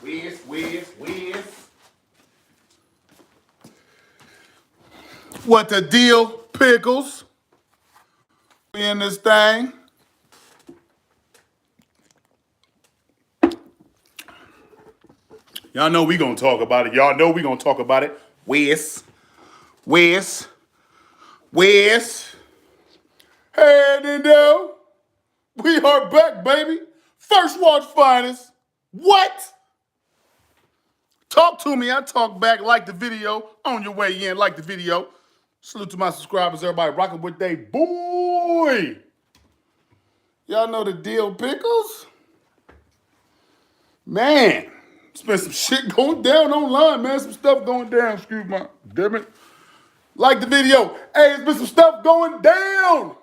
Whiz. What the deal, Pickles? We in this thing. Y'all know we gonna talk about it. Y'all know we gonna talk about it. Whiz. Hey, Nendo. We are back, baby. First Watch Finest. What? Talk to me. I talk back. Like the video. On your way in, like the video. Salute to my subscribers. Everybody rocking with they boy. Y'all know the deal, Pickles? Man, it's been some shit going down online, man. Some stuff going down. Excuse my damn it. Like the video. Hey, it's been some stuff going down.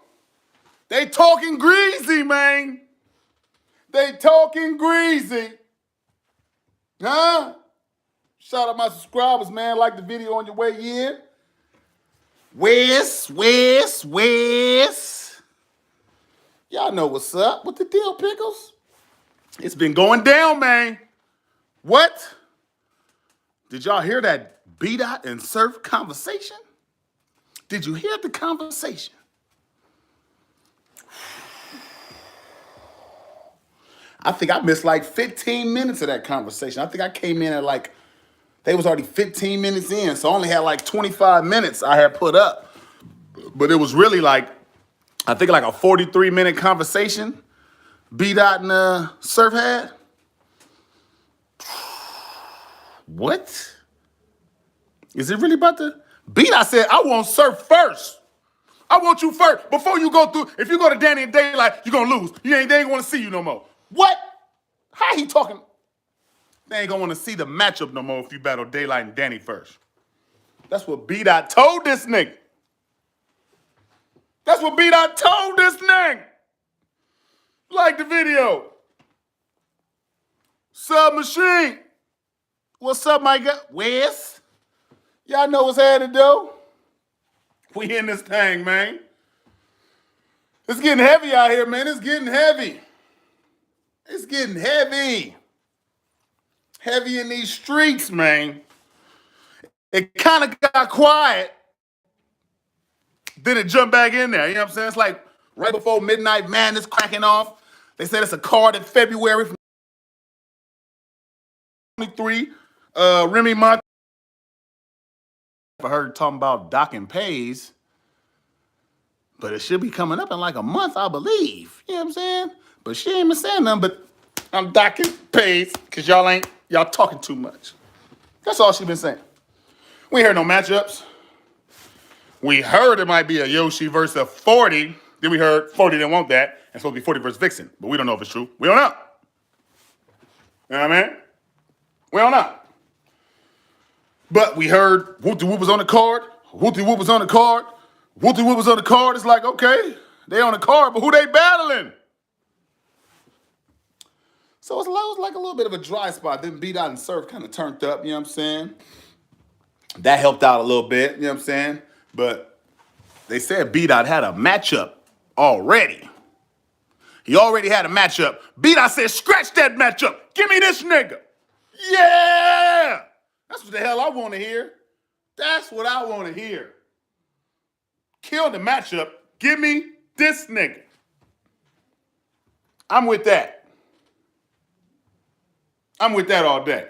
They talking greasy, man. They talking greasy. Huh? Shout out my subscribers, man. Like the video on your way in. Whiz. Y'all know what's up. What the deal, Pickles? It's been going down, man. What? Did y'all hear that B-Dot and Surf conversation? Did you hear the conversation? I think I missed like 15 minutes of that conversation. I think I came in at they was already 15 minutes in, so I only had like 25 minutes I had put up. But it was really I think like a 43-minute conversation B-Dot and Surf had. What? Is it really about to? B-Dot said, I want Surf first. I want you first. Before you go through, if you go to Danny and Daylyt, you're going to lose. They ain't want to see you no more. What? How he talking? They ain't going to want to see the matchup no more if you battle Daylyt and Danny first. That's what B-Dot told this nigga. That's what B-Dot told this nigga. Like the video. Submachine. What's up, my guy? Wes? Y'all know what's happening, though? We in this thing, man. It's getting heavy out here, man. It's getting heavy. It's getting heavy. Heavy in these streets, man. It kind of got quiet. Then it jumped back in there. You know what I'm saying? It's like right before Midnight Madness cracking off. They said it's a card in February from 23. Remy Mont. I heard talking about docking pays. But it should be coming up in like a month, I believe. You know what I'm saying? But she ain't been saying nothing, but I'm docking pays because y'all talking too much. That's all she been saying. We ain't heard no matchups. We heard it might be a Yoshi versus 40. Then we heard 40 didn't want that. And it's supposed to be 40 versus Vixen. But we don't know if it's true. We don't know. You know what I mean? We don't know. But we heard Whoopty Whoop was on the card. Whoopty Whoop was on the card. Whoopty Whoop was on the card. It's like, okay, they on the card, but who they battling? So it was like a little bit of a dry spot. Then B-Dot and Surf kind of turned up, you know what I'm saying? That helped out a little bit, you know what I'm saying? But they said B-Dot had a matchup already. He already had a matchup. B-Dot said, scratch that matchup. Give me this nigga. Yeah! That's what the hell I want to hear. That's what I want to hear. Kill the matchup. Give me this nigga. I'm with that. I'm with that all day.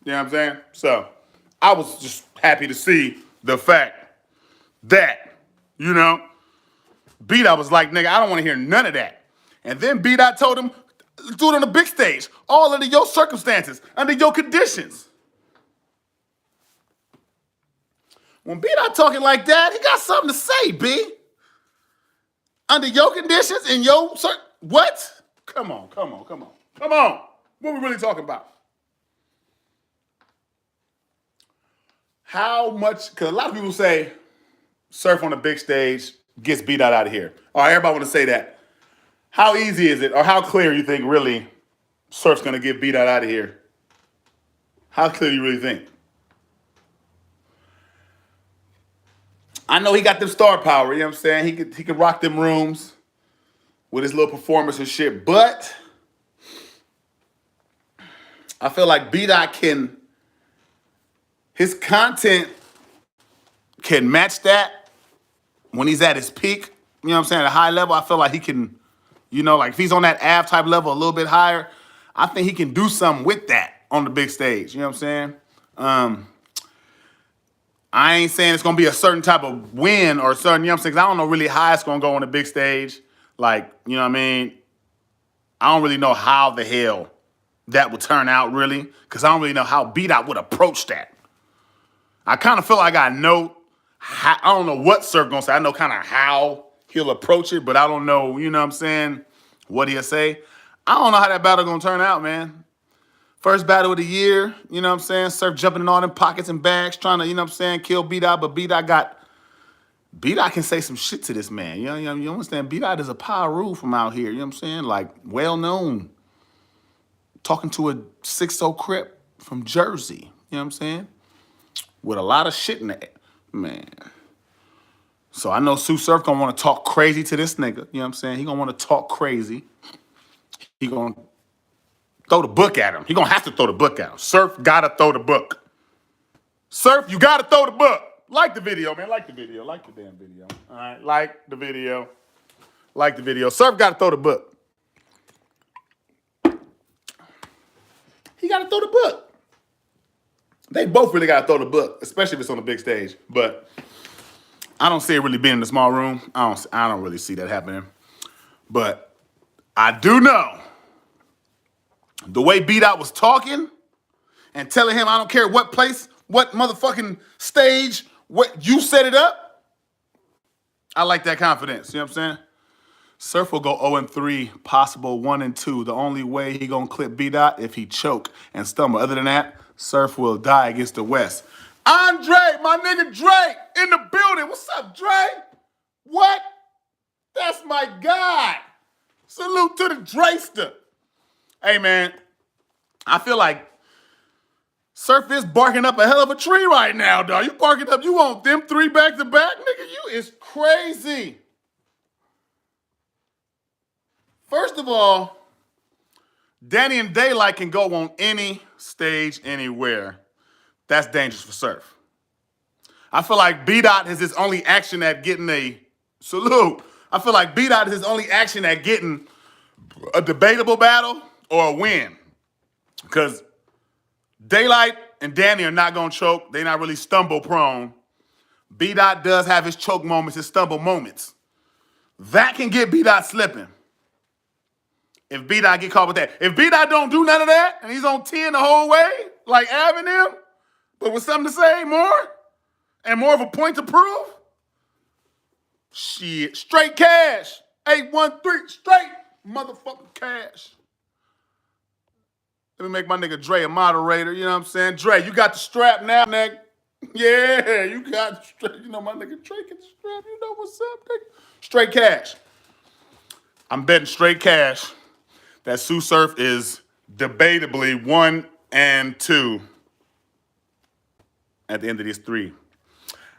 You know what I'm saying? So I was just happy to see the fact that, B-Dot was like, nigga, I don't want to hear none of that. And then B-Dot told him, do it on the big stage, all under your circumstances, under your conditions. When B-Dot talking like that, he got something to say, B. Under your conditions and your what? Come on. What we really talking about? How much, because a lot of people say Surf on the big stage gets B-Dot out of here. All right, everybody want to say that. How easy is it, or how clear you think really Surf's going to get B-Dot out of here? How clear you really think? I know he got them star power, you know what I'm saying? He could rock them rooms with his little performance and shit, but I feel like B-Dot his content can match that when he's at his peak. You know what I'm saying? At a high level, I feel like he can, like if he's on that Av type level a little bit higher, I think he can do something with that on the big stage. You know what I'm saying? I ain't saying it's gonna be a certain type of win or certain, you know what I'm saying? 'Cause I don't know really how it's gonna go on the big stage. Like, you know what I mean? I don't really know how the hell that would turn out, really, because I don't really know how B-Dot would approach that. I kind of feel like I know how, I don't know what Surf gonna say. I know kind of how he'll approach it, but I don't know, you know what I'm saying, what he'll say. I don't know how that battle gonna turn out, man. First battle of the year, you know what I'm saying? Surf jumping in all them pockets and bags, trying to, you know what I'm saying, kill B-Dot, but B-Dot can say some shit to this man. You understand? B-Dot is a power rule from out here, you know what I'm saying? Like, well known. Talking to a 6'0" Crip from Jersey, you know what I'm saying? With a lot of shit in it, man. So I know Sue Surf gonna want to talk crazy to this nigga, you know what I'm saying? He gonna want to talk crazy. He gonna throw the book at him. He gonna have to throw the book at him. Surf gotta throw the book. Surf, you gotta throw the book. Like the video, man. Like the video. Like the damn video. All right. Like the video. Like the video. Surf gotta throw the book. He gotta throw the book. They both really gotta throw the book, especially if it's on the big stage. But I don't see it really being in the small room. I don't really see that happening. But I do know the way B-Dot was talking and telling him I don't care what place, what motherfucking stage, what you set it up. I like that confidence. You know what I'm saying? Surf will go 0-3, possible 1-2. The only way he gonna clip B-Dot if he choke and stumble. Other than that, Surf will die against the West. Andre, my nigga Dre, in the building. What's up, Dre? What? That's my guy. Salute to the Drester. Hey, man, I feel like Surf is barking up a hell of a tree right now, dog. You barking up, you want them 3 back to back? Nigga, you is crazy. First of all, Danny and Daylyt can go on any stage, anywhere. That's dangerous for Surf. I feel like B-Dot is his only action at getting a salute. I feel like B-Dot is his only action at getting a debatable battle or a win. Because Daylyt and Danny are not going to choke. They're not really stumble prone. B-Dot does have his choke moments, his stumble moments. That can get B-Dot slipping. If B-Dot get caught with that. If B-Dot don't do none of that and he's on 10 the whole way, like Av and them, but with something to say more and more of a point to prove, shit, straight cash. 813, straight motherfucking cash. Let me make my nigga Dre a moderator, you know what I'm saying? Dre, you got the strap now, nigga. Yeah, you got the strap. You know my nigga Dre get the strap. You know what's up, nigga? Straight cash. I'm betting straight cash that Sue Surf is debatably 1-2 at the end of these 3.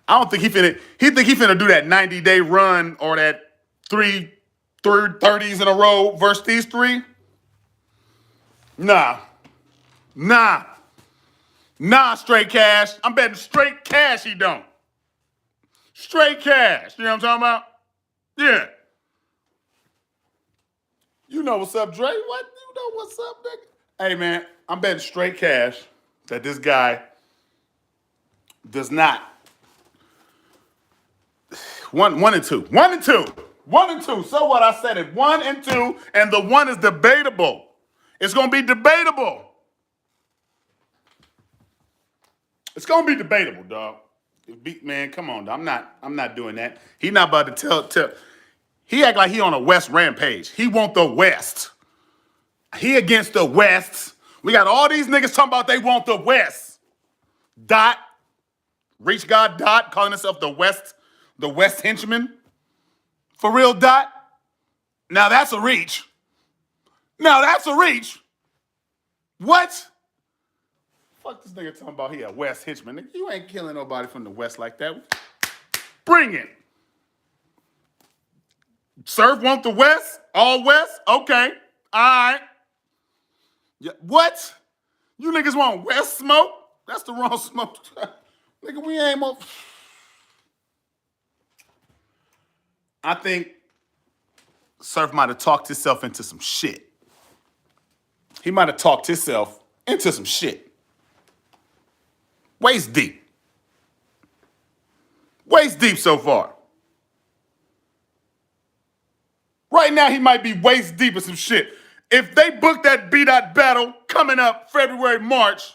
I don't think he finna do that 90-day run or that 3 30s in a row versus these 3. Nah, straight cash. I'm betting straight cash he don't. Straight cash. You know what I'm talking about? Yeah. You know what's up, Dre? What? You know what's up, nigga? Hey, man, I'm betting straight cash that this guy does not. 1-2. 1-2. So what? I said it. 1-2, and the 1 is debatable. It's gonna be debatable. It's gonna be debatable, dog. Man, come on, dog. I'm not doing that. He not about to tell. He act like he on a West rampage. He want the West. He against the West. We got all these niggas talking about they want the West. Dot. Reach God Dot calling himself the West henchman. For real, Dot. Now that's a reach. What? Fuck this nigga talking about he a West henchman. Nigga, you ain't killing nobody from the West like that. Bring it. Surf want the West? All West? Okay. All right. Yeah. What? You niggas want West smoke? That's the wrong smoke. Nigga, we ain't more. I think Surf might have talked himself into some shit. He might have talked himself into some shit. Waist deep. Waist deep so far. Right now, he might be waist deep in some shit. If they book that B-Dot battle coming up February, March,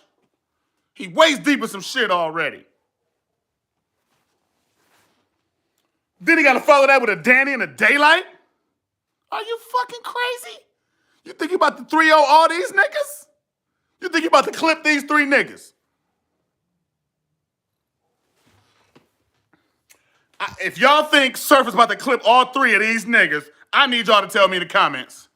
he waist deep in some shit already. Then he got to follow that with a Danny and a Daylyt? Are you fucking crazy? You think you about to 3-0 all these niggas? You think you about to clip these 3 niggas? If y'all think Surf is about to clip all 3 of these niggas, I need y'all to tell me in the comments.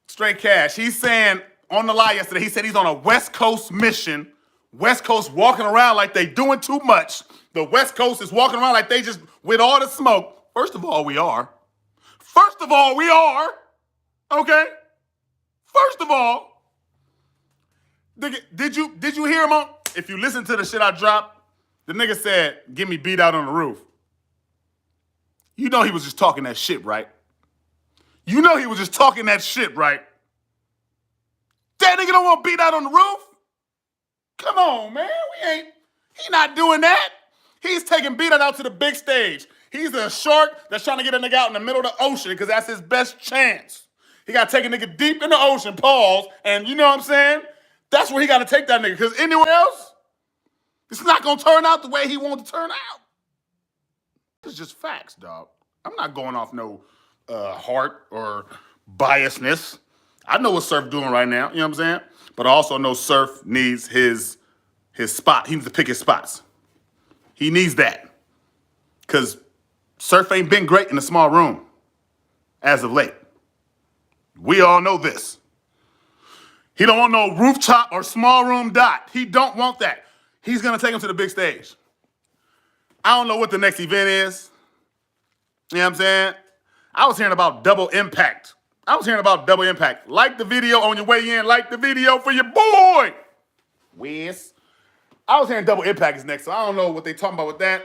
Straight cash. He's saying on the lie yesterday, he said he's on a West Coast mission. West Coast walking around like they doing too much. The West Coast is walking around like they just with all the smoke. First of all, we are. First of all, we are. Okay? First of all, did you hear him on? If you listen to the shit I dropped, the nigga said, "Get me beat out on the roof." You know he was just talking that shit, right? You know he was just talking that shit, right? That nigga don't want beat out on the roof? Come on, man. He not doing that. He's taking beat out to the big stage. He's a shark that's trying to get a nigga out in the middle of the ocean because that's his best chance. He got to take a nigga deep in the ocean, pause, and you know what I'm saying? That's where he got to take that nigga because anywhere else, it's not going to turn out the way he wants to turn out. It's just facts, dog. I'm not going off no heart or biasness. I know what Surf doing right now, you know what I'm saying? But I also know Surf needs his spot. He needs to pick his spots. He needs that. Because Surf ain't been great in a small room as of late. We all know this. He don't want no rooftop or small room dot. He don't want that. He's going to take him to the big stage. I don't know what the next event is. You know what I'm saying? I was hearing about Double Impact. Like the video on your way in. Like the video for your boy. Wiz. I was hearing Double Impact is next, so I don't know what they talking about with that.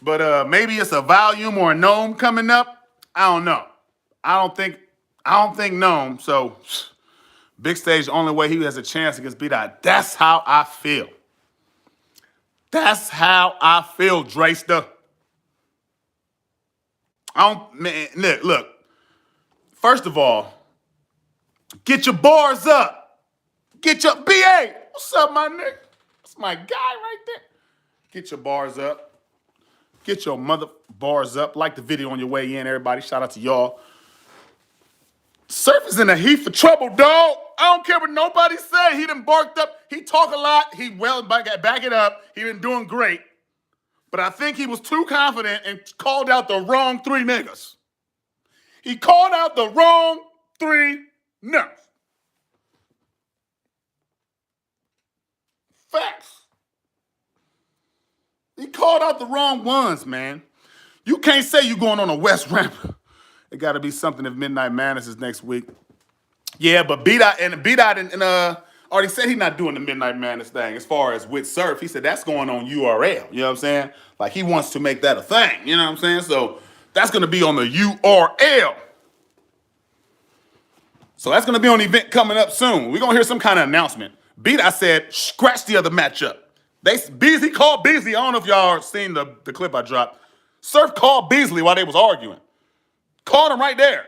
But maybe it's a volume or a gnome coming up. I don't know. I don't think gnome. So big stage, the only way he has a chance against B-Dot. That's how I feel. That's how I feel, Drayster. Look. First of all, get your bars up. Get your BA. What's up, my nigga? That's my guy right there. Get your bars up. Get your mother bars up. Like the video on your way in, everybody. Shout out to y'all. Surf is in a heap for trouble, dog. I don't care what nobody say. He done barked up. He talk a lot. He back it up. He been doing great. But I think he was too confident and called out the wrong 3 niggas. He called out the wrong 3 niggas. Facts. He called out the wrong ones, man. You can't say you going on a West ramp. It got to be something if Midnight Madness is next week. Yeah, but B-Dot already said he's not doing the Midnight Madness thing as far as with Surf. He said that's going on URL. You know what I'm saying? Like he wants to make that a thing. You know what I'm saying? So that's going to be on the URL. So that's going to be on the event coming up soon. We're going to hear some kind of announcement. B-Dot said, scratch the other matchup. Beasley called Beasley. I don't know if y'all seen the clip I dropped. Surf called Beasley while they was arguing. Called him right there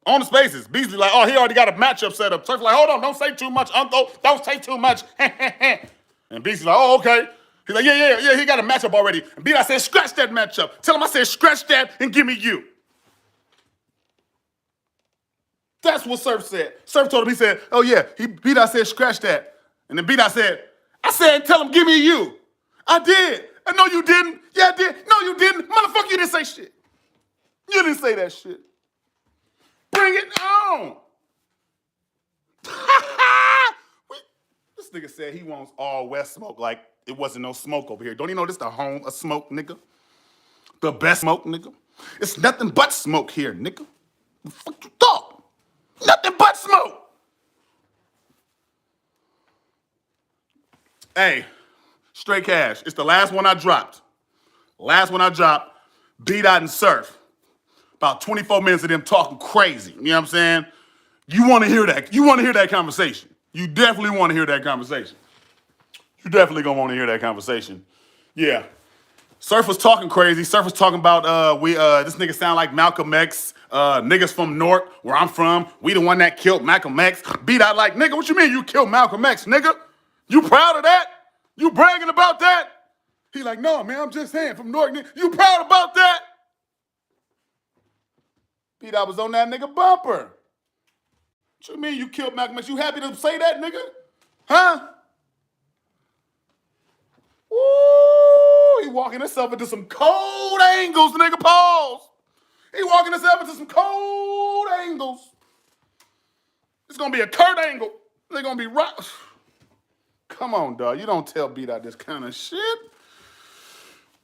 on the spaces. Beasley like, oh, he already got a matchup set up. Surf like, hold on, don't say too much, uncle. Don't say too much. And Beasley like, oh, okay. He's like, yeah, he got a matchup already. And B-Dot said, scratch that matchup. Tell him I said, scratch that and give me you. That's what Surf said. Surf told him, he said, oh, yeah, B-Dot said, scratch that. And then B-Dot said, I said, tell him, give me you. I did. No, you didn't. Yeah, I did. No, you didn't. Motherfucker, you didn't say shit. You didn't say that shit. Bring it on. This nigga said he wants all West smoke like it wasn't no smoke over here. Don't you know this the home of smoke, nigga? The best smoke, nigga. It's nothing but smoke here, nigga. The fuck you thought? Nothing but smoke. Hey, straight cash. It's the last one I dropped. Last one I dropped. B-Dot and Surf. About 24 minutes of them talking crazy. You know what I'm saying? You want to hear that. You want to hear that conversation. You definitely want to hear that conversation. You definitely gonna want to hear that conversation. Yeah. Surf was talking crazy. Surf was talking about this nigga sound like Malcolm X. Niggas from North, where I'm from, we the one that killed Malcolm X. B-Dot like, nigga, what you mean you killed Malcolm X, nigga? You proud of that? You bragging about that? He like, no, man, I'm just saying, from North, you proud about that? B-Dot was on that nigga bumper. What you mean you killed Malcolm X? You happy to say that, nigga? Huh? Woo! He walking himself into some cold angles, nigga. Pause. He walking himself into some cold angles. It's gonna be a Kurt angle. They're gonna be right. Come on, dog. You don't tell B-Dot this kind of shit.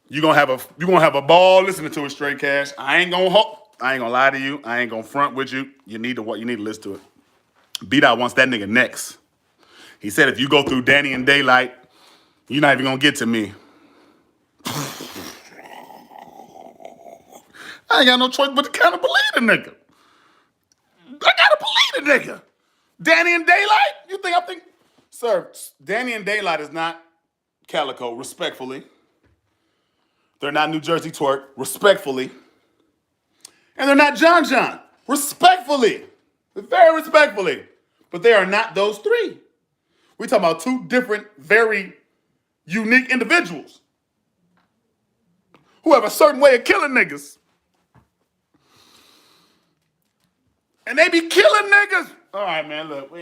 You gonna have a ball listening to it, straight cash. I ain't gonna lie to you. I ain't gonna front with you. You need to listen to it. B-Dot wants that nigga next. He said if you go through Danny and Daylyt, you're not even gonna get to me. I ain't got no choice but to kind of believe the nigga. I gotta believe the nigga. Danny and Daylyt? You think Sir, Danny and Daylyt is not Calico, respectfully. They're not New Jersey Twerk, respectfully. And they're not John John, respectfully. Very respectfully. But they are not those three. We're talking about two different, very unique individuals who have a certain way of killing niggas. And they be killing niggas. All right, man, look.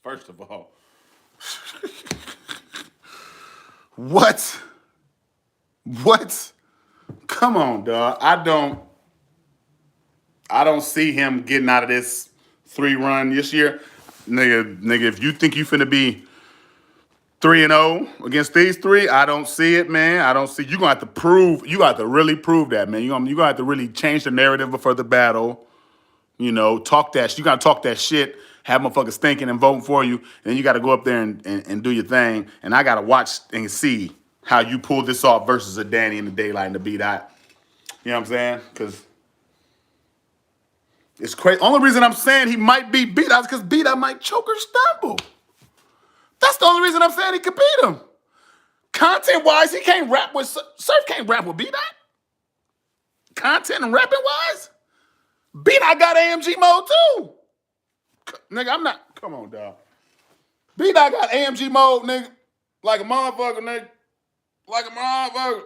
First of all, what? Come on, dog. I don't see him getting out of this 3-run this year. Nigga, if you think you finna be 3-0 against these three, I don't see it, man. I don't see. You gonna have to really prove that, man. You gonna have to really change the narrative before the battle. You know, talk that. You gotta talk that shit. Have motherfuckers thinking and voting for you. And then you gotta go up there and do your thing. And I gotta watch and see how you pull this off versus a Danny and the Daylyt and the B-Dot. You know what I'm saying? Because it's crazy. Only reason I'm saying he might beat B-Dot is because B-Dot might choke or stumble. That's the only reason I'm saying he could beat him. Content-wise, he can't rap with... Surf can't rap with B-Dot. Content and rapping-wise, B-Dot got AMG mode too. Nigga, I'm not... Come on, dog. B-Dot got AMG mode, nigga. Like a motherfucker, nigga. Like a motherfucker.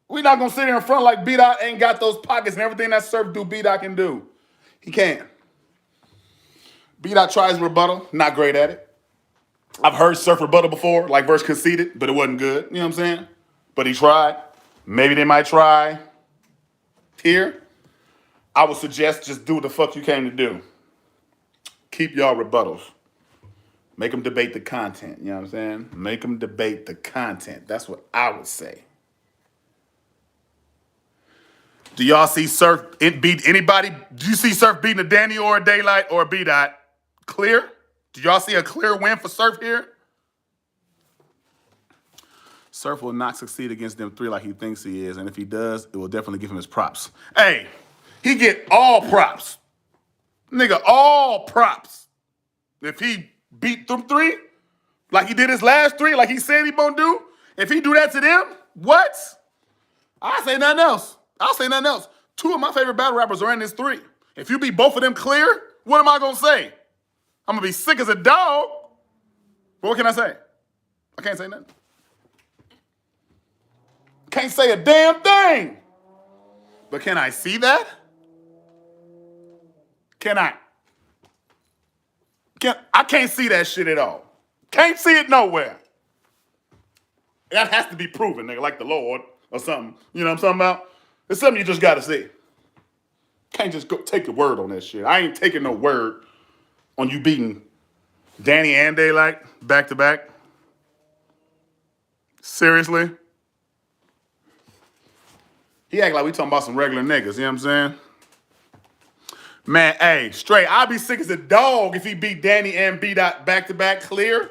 We not gonna sit here in front like B-Dot ain't got those pockets and everything that Surf do, B-Dot can do. He can't. B-Dot tries rebuttal, not great at it. I've heard Surf rebuttal before, like verse conceded, but it wasn't good. You know what I'm saying? But he tried. Maybe they might try here. I would suggest just do what the fuck you came to do. Keep y'all rebuttals. Make them debate the content. You know what I'm saying? Make them debate the content. That's what I would say. Do y'all see Surf beat anybody? Do you see Surf beating a Danny or a Daylyt or a B-Dot? Clear? Do y'all see a clear win for Surf here? Surf will not succeed against them three like he thinks he is, and if he does, it will definitely give him his props. Hey, he get all props. Nigga, all props. If he beat them three, like he did his last three, like he said he gonna do, if he do that to them, what? I'll say nothing else. Two of my favorite battle rappers are in this three. If you beat both of them clear, what am I gonna say? I'm gonna be sick as a dog. But what can I say? I can't say nothing. Can't say a damn thing. But can I see that? Can I? I can't see that shit at all. Can't see it nowhere. That has to be proven, nigga, like the Lord or something. You know what I'm talking about? It's something you just gotta see. Can't just go take your word on that shit. I ain't taking no word on you beating Danny and Daylyt back to back. Seriously? He act like we talking about some regular niggas, you know what I'm saying? Man, hey, straight. I'd be sick as a dog if he beat Danny and B Dot back to back clear.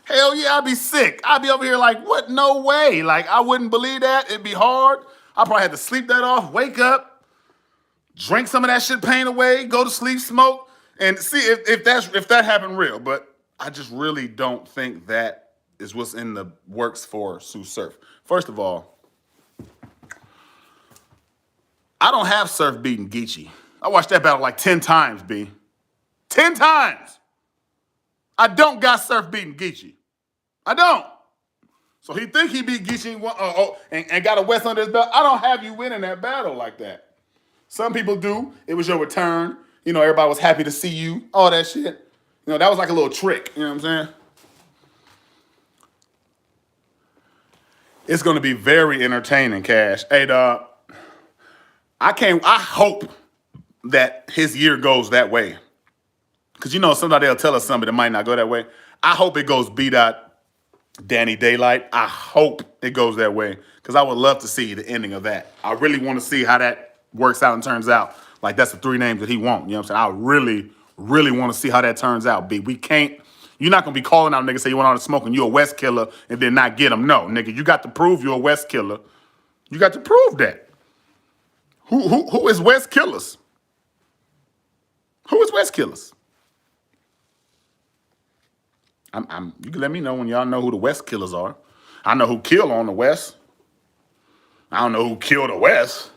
Hell yeah, I'd be sick. I'd be over here like, what? No way. Like, I wouldn't believe that. It'd be hard. I probably had to sleep that off, wake up, drink some of that shit pain away, go to sleep, smoke, and see if that happened real. But I just really don't think that is what's in the works for Sue Surf. First of all, I don't have Surf beating Geechee. I watched that battle like 10 times, B. 10 times. I don't got Surf beating Geechee. I don't. So he think he beat Geechee and got a West under his belt. I don't have you winning that battle like that. Some people do. It was your return. You know, everybody was happy to see you. All that shit. You know, that was like a little trick. You know what I'm saying? It's going to be very entertaining, Cash. Hey, dog. I hope that his year goes that way. Because, you know, somebody will tell us something that might not go that way. I hope it goes B. Danny Daylyt. I hope it goes that way. Because I would love to see the ending of that. I really want to see how that works out and turns out. Like, that's the 3 names that he wants. You know what I'm saying? I really, really want to see how that turns out, B. We can't. You're not going to be calling out niggas say you went on to smoke and you're a West killer and then not get them. No, nigga, you got to prove you're a West killer. You got to prove that. Who is West killers? Who is West killers? You can let me know when y'all know who the West killers are. I know who kill on the West. I don't know who killed the West.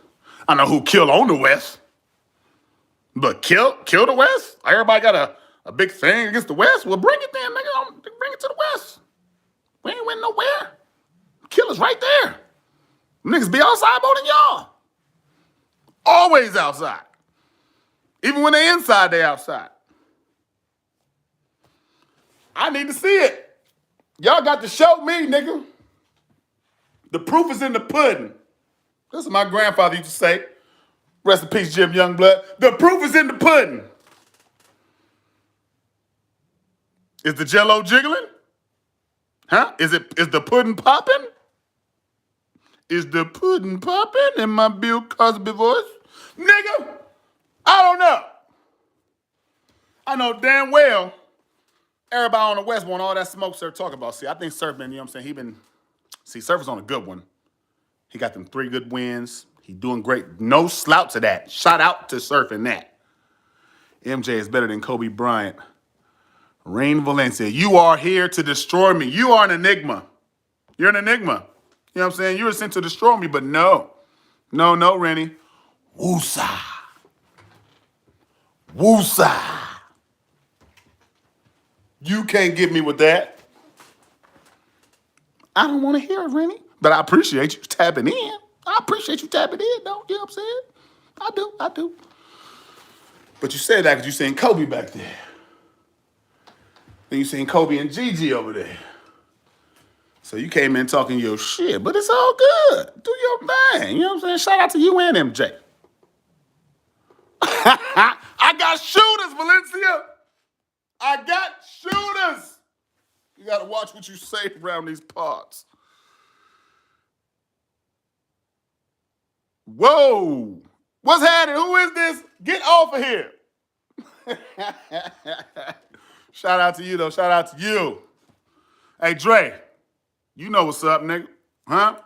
I know who killed on the West. But kill the West? Everybody got a big thing against the West? Well, bring it then, nigga. Bring it to the West. We ain't went nowhere. Killers right there. Niggas be outside more than y'all. Always outside. Even when they inside, they outside. I need to see it. Y'all got to show me, nigga. The proof is in the pudding. That's what my grandfather used to say. Rest in peace, Jim Youngblood. The proof is in the pudding. Is the jello jiggling? Huh? Is the pudding popping? Is the pudding popping in my Bill Cosby voice? Nigga, I don't know. I know damn well everybody on the West want all that smoke Surf talk about. See, I think Surf, man, you know what I'm saying? Surf is on a good one. He got them 3 good wins. He doing great. No slouch to that. Shout out to Surf in that. MJ is better than Kobe Bryant. Rain Valencia, you are here to destroy me. You are an enigma. You're an enigma. You know what I'm saying? You were sent to destroy me, but no. No, Rennie. Woosa. Woosa. You can't get me with that. I don't want to hear it, Rennie. But I appreciate you tapping in. I appreciate you tapping in, though. You know what I'm saying? I do. But you said that because you seen Kobe back there. Then you seen Kobe and Gigi over there. So you came in talking your shit, but it's all good. Do your thing. You know what I'm saying? Shout out to you and MJ. I got shooters, Valencia. I got shooters. You got to watch what you say around these parts. Whoa. What's happening? Who is this? Get off of here. Shout out to you, though. Shout out to you. Hey, Dre, you know what's up, nigga. Huh?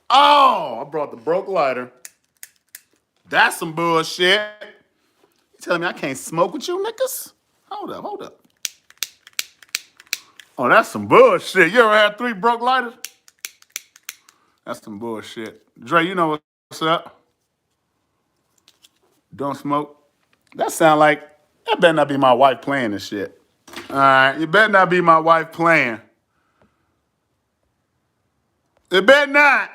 Oh, I brought the broke lighter. That's some bullshit. You telling me I can't smoke with you niggas? Hold up. Oh, that's some bullshit. You ever had 3 broke lighters? That's some bullshit. Dre, you know what's up. Don't smoke. That better not be my wife playing this shit. All right, it better not be my wife playing. It better not.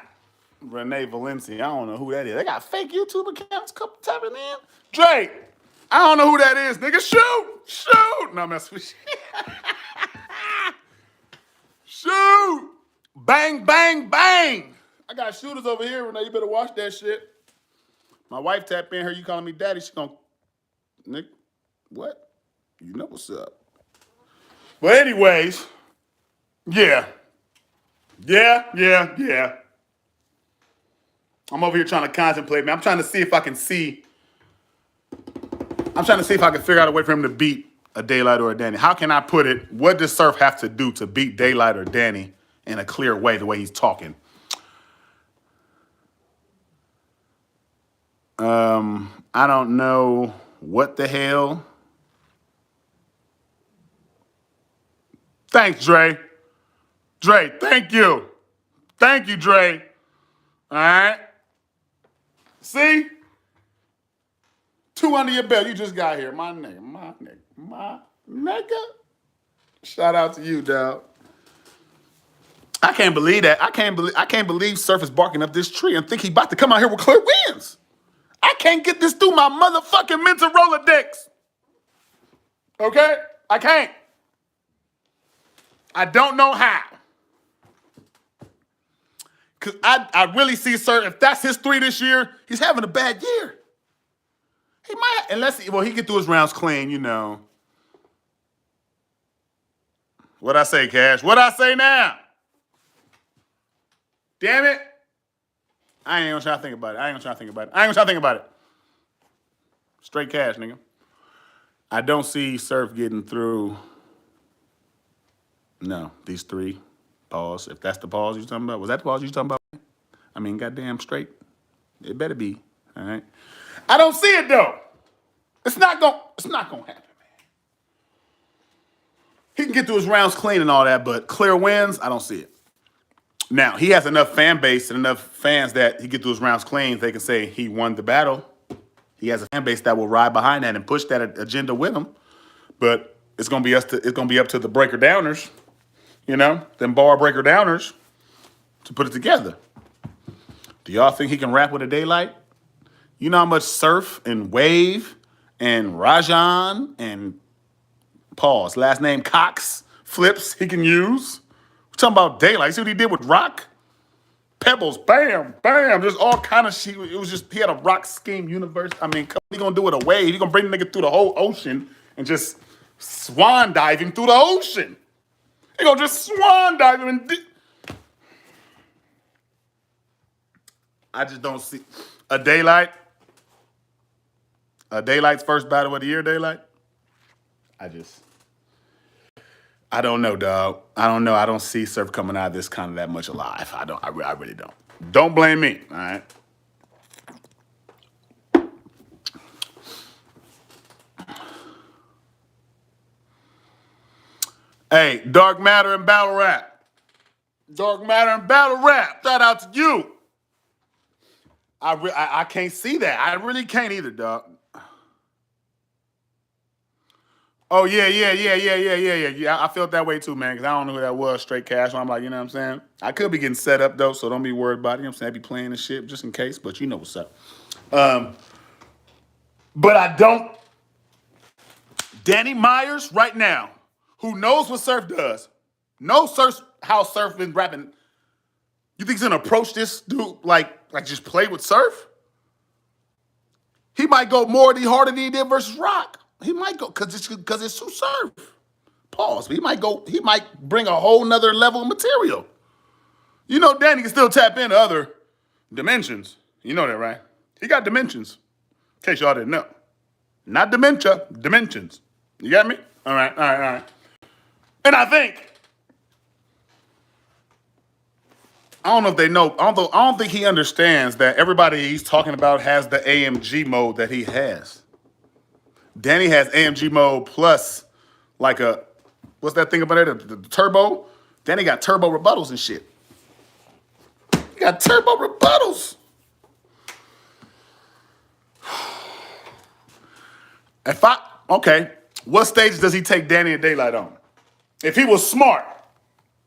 Renee Valencia, I don't know who that is. They got fake YouTube accounts tapping in. Drake, I don't know who that is, nigga. Shoot. No, I'm messing with you. Shoot. Bang, bang, bang. I got shooters over here, Renee. You better watch that shit. My wife tapped in her. You calling me daddy. She gonna, nigga, what? You know what's up. But anyways, yeah. I'm over here trying to contemplate, man. I'm trying to see if I can see I'm trying to see if I can figure out a way for him to beat a Daylyt or a Danny. How can I put it? What does Surf have to do to beat Daylyt or Danny in a clear way, the way he's talking? I don't know what the hell. Thanks, Dre. Dre, thank you. Thank you, Dre. All right. See? 2 under your belt. You just got here. My nigga, my nigga. Shout out to you, dog. I can't believe that. I can't believe Surf is barking up this tree and think he about to come out here with clear wins. I can't get this through my motherfucking mental Rolodex. Okay? I can't. I don't know how. Because I really see Surf, if that's his 3 this year, he's having a bad year. He might, he get through his rounds clean, you know. What'd I say, Cash? What'd I say now? Damn it. I ain't gonna try to think about it. Straight cash, nigga. I don't see Surf getting through. No, these 3. Pause. If that's the pause you're talking about. Was that the pause you're talking about? I mean, goddamn straight. It better be. All right. I don't see it though. It's not gonna happen, man. He can get through his rounds clean and all that, but clear wins, I don't see it. Now, he has enough fan base and enough fans that he get through his rounds clean. They can say he won the battle. He has a fan base that will ride behind that and push that agenda with him. But it's gonna be up to the breaker downers, you know, them bar breaker downers, to put it together. Do y'all think he can rap with a Daylyt? You know how much Surf and Wave and Rajan and pause, last name Cox, flips he can use? We're talking about Daylyt. See what he did with Rock? Pebbles, bam, bam, just all kind of shit. It was just, he had a rock scheme universe. I mean, what he gonna do with a wave? He gonna bring the nigga through the whole ocean and just swan dive him through the ocean. He gonna just swan dive him and I just don't see a Daylyt. A Daylyt's first battle of the year, Daylyt. I don't know, dog. I don't know. I don't see Surf coming out of this kind of that much alive. I really don't. Don't blame me, all right? Hey, Dark Matter and Battle Rap. Dark Matter and Battle Rap. Shout out to you. I can't see that. I really can't either, dog. Oh, yeah. I felt that way too, man, because I don't know who that was, straight cash. I'm like, you know what I'm saying? I could be getting set up, though, so don't be worried about it. You know what I'm saying? I be playing and shit just in case, but you know what's up. But I don't. Danny Myers, right now, who knows what Surf does, knows how Surf been rapping. You think he's going to approach this dude like just play with Surf? He might go more harder than he did versus Rock. He might go because it's too Surf. Pause. He might bring a whole nother level of material. You know, Danny can still tap into other dimensions. You know that, right? He got dimensions. In case y'all didn't know. Not dementia, dimensions. You got me? All right. And I don't know if they know. I don't think he understands that everybody he's talking about has the AMG mode that he has. Danny has AMG mode plus like what's that thing about it? The turbo? Danny got turbo rebuttals and shit. He got turbo rebuttals. Okay, what stage does he take Danny and Daylyt on? If he was smart,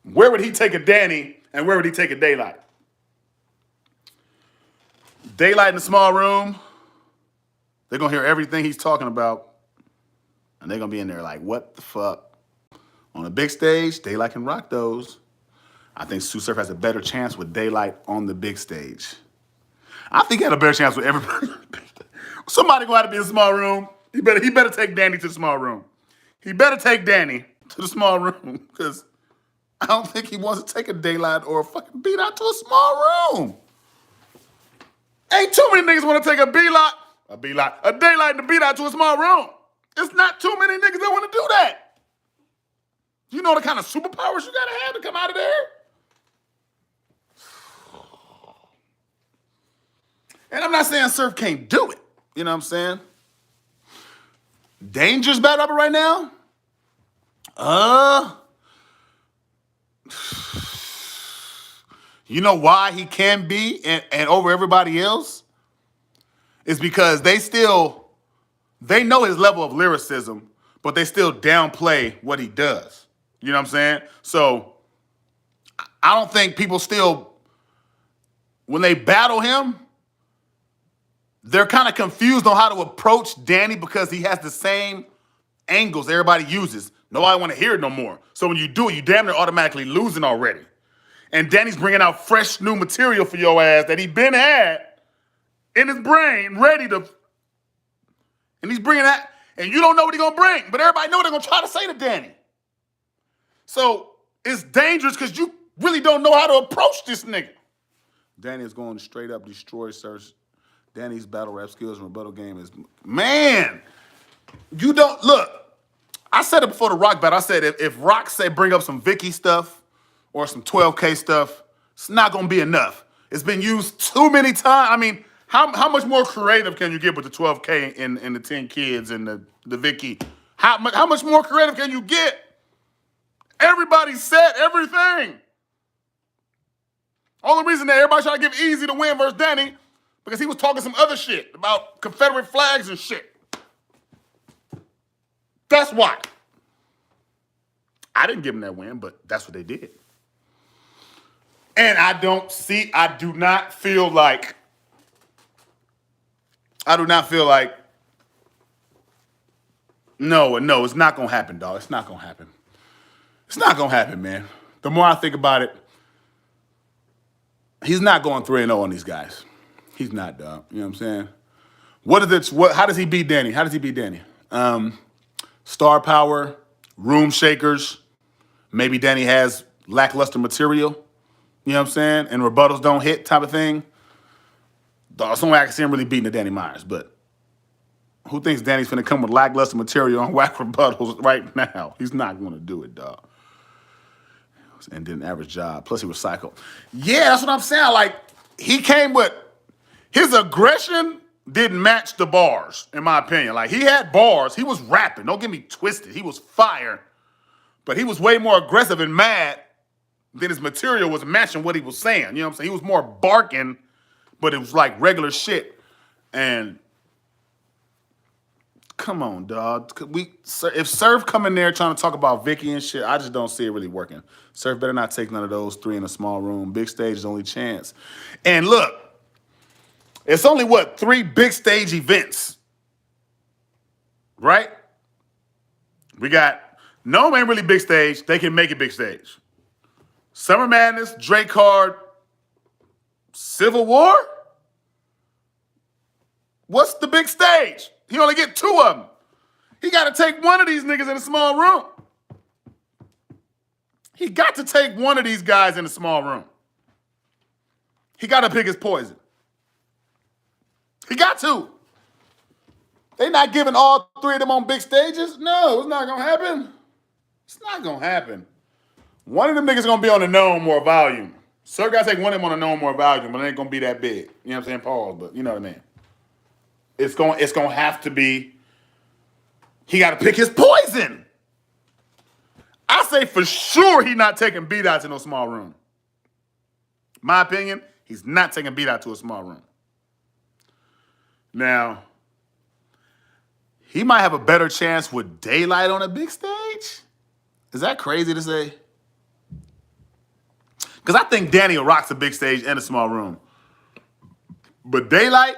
where would he take a Danny and where would he take a Daylyt? Daylyt in the small room, they're going to hear everything he's talking about, and they're going to be in there like, what the fuck? On the big stage, Daylyt can rock those. I think Sue Surf has a better chance with Daylyt on the big stage. I think he had a better chance with everybody. Somebody going to have to be in the small room. He better take Danny to the small room. He better take Danny to the small room because I don't think he wants to take a Daylyt or a fucking beat out to a small room. Ain't too many niggas want to take a A Daylyt and a Daylyt to a small room. It's not too many niggas that want to do that. You know the kind of superpowers you gotta have to come out of there? And I'm not saying Surf can't do it. You know what I'm saying? Danger's bad up right now? You know why he can be and over everybody else? It's because they know his level of lyricism, but they still downplay what he does. You know what I'm saying? So I don't think people still, when they battle him, they're kind of confused on how to approach Danny because he has the same angles everybody uses. Nobody want to hear it no more. So when you do it, you damn near automatically losing already. And Danny's bringing out fresh new material for your ass that he been had in his brain, ready to. And he's bringing that, and you don't know what he's gonna bring, but everybody know what they're gonna try to say to Danny. So it's dangerous because you really don't know how to approach this nigga. Danny is going to straight up destroy Surf. Danny's battle rap skills and rebuttal game is, man, you don't, look, I said it before the Rock battle. I said if Rock say bring up some Vicky stuff or some 12K stuff, it's not going to be enough. It's been used too many times. I mean, how much more creative can you get with the 12K and the 10 kids and the Vicky? How much more creative can you get? Everybody said everything. Only reason that everybody trying to give Easy the win versus Danny because he was talking some other shit about Confederate flags and shit. That's why. I didn't give him that win, but that's what they did. And I do not feel like, no, it's not going to happen, dog. It's not going to happen. It's not going to happen, man. The more I think about it, he's not going 3-0 on these guys. He's not, dog. You know what I'm saying? How does he beat Danny? Star power, room shakers. Maybe Danny has lackluster material. You know what I'm saying? And rebuttals don't hit type of thing. That's the only way I can see him really beating the Danny Myers. But who thinks Danny's finna come with lackluster material on whack rebuttals right now? He's not going to do it, dog. And did an average job. Plus he was psycho. Yeah, that's what I'm saying. Like, he came with, his aggression didn't match the bars, in my opinion. Like, he had bars. He was rapping. Don't get me twisted. He was fire. But he was way more aggressive and mad than his material was matching what he was saying. You know what I'm saying? He was more barking, but it was like regular shit. And come on, dog. If Surf come in there trying to talk about Vicky and shit, I just don't see it really working. Surf better not take none of those 3 in a small room. Big stage is the only chance. And look, it's only, 3 big stage events, right? We got, no ain't really big stage. They can make it big stage. Summer Madness, Drake Card, Civil War? What's the big stage? He only get 2 of them. He got to take one of these niggas in a small room. He got to take one of these guys in a small room. He got to pick his poison. He got to. They not giving all 3 of them on big stages? No, it's not going to happen. It's not going to happen. One of them niggas going to be on the known more volume. Sir got to take one of them on the known more volume, but it ain't going to be that big. You know what I'm saying? Pause, but you know what I mean. It's going to have to be, he got to pick his poison. I say for sure he not taking B-Dot to no small room. My opinion, he's not taking B-Dot to a small room. Now, he might have a better chance with Daylyt on a big stage. Is that crazy to say? Because I think Danny rocks a big stage and a small room. But Daylyt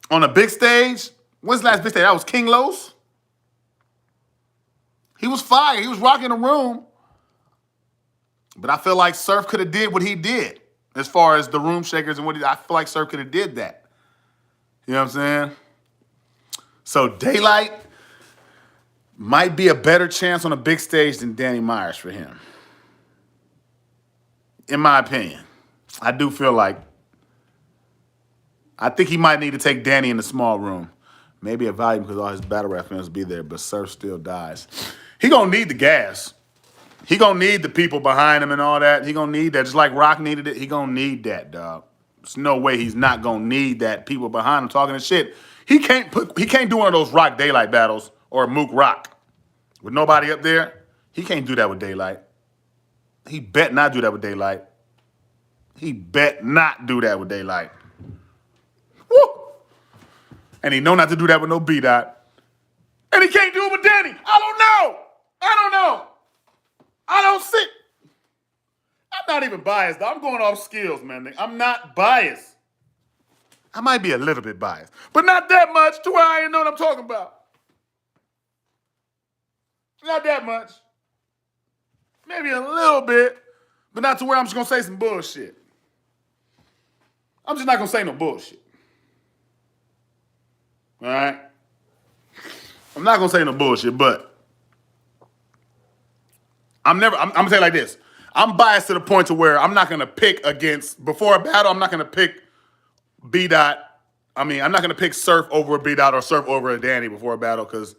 on a big stage, when's the last big stage? That was King Los. He was fire. He was rocking the room. But I feel like Surf could have did what he did as far as the room shakers and what I feel like Surf could have did that. You know what I'm saying? So Daylyt might be a better chance on a big stage than Danny Myers for him. In my opinion. I do feel like I think he might need to take Danny in the small room. Maybe a volume because all his battle rap fans will be there, but Surf still dies. He gonna need the gas. He gonna need the people behind him and all that. He gonna need that. Just like Rock needed it, he gonna need that, dog. There's no way he's not gonna need that. People behind him talking shit. He can't do one of those Rock Daylyt battles or Mook Rock with nobody up there. He can't do that with Daylyt. He bet not do that with Daylyt. He bet not do that with Daylyt. Woo! And he know not to do that with no B-Dot. And he can't do it with Danny. I don't know. I don't see. I'm not even biased, though. I'm going off skills, man. I'm not biased. I might be a little bit biased, but not that much to where I ain't know what I'm talking about. Not that much. Maybe a little bit, but not to where I'm just going to say some bullshit. I'm just not going to say no bullshit. All right? I'm not going to say no bullshit, but I'm going to say it like this. I'm biased to the point to where I'm not going to pick against, before a battle, I'm not going to pick B-Dot. I'm not going to pick Surf over a B-Dot or Surf over a Danny before a battle because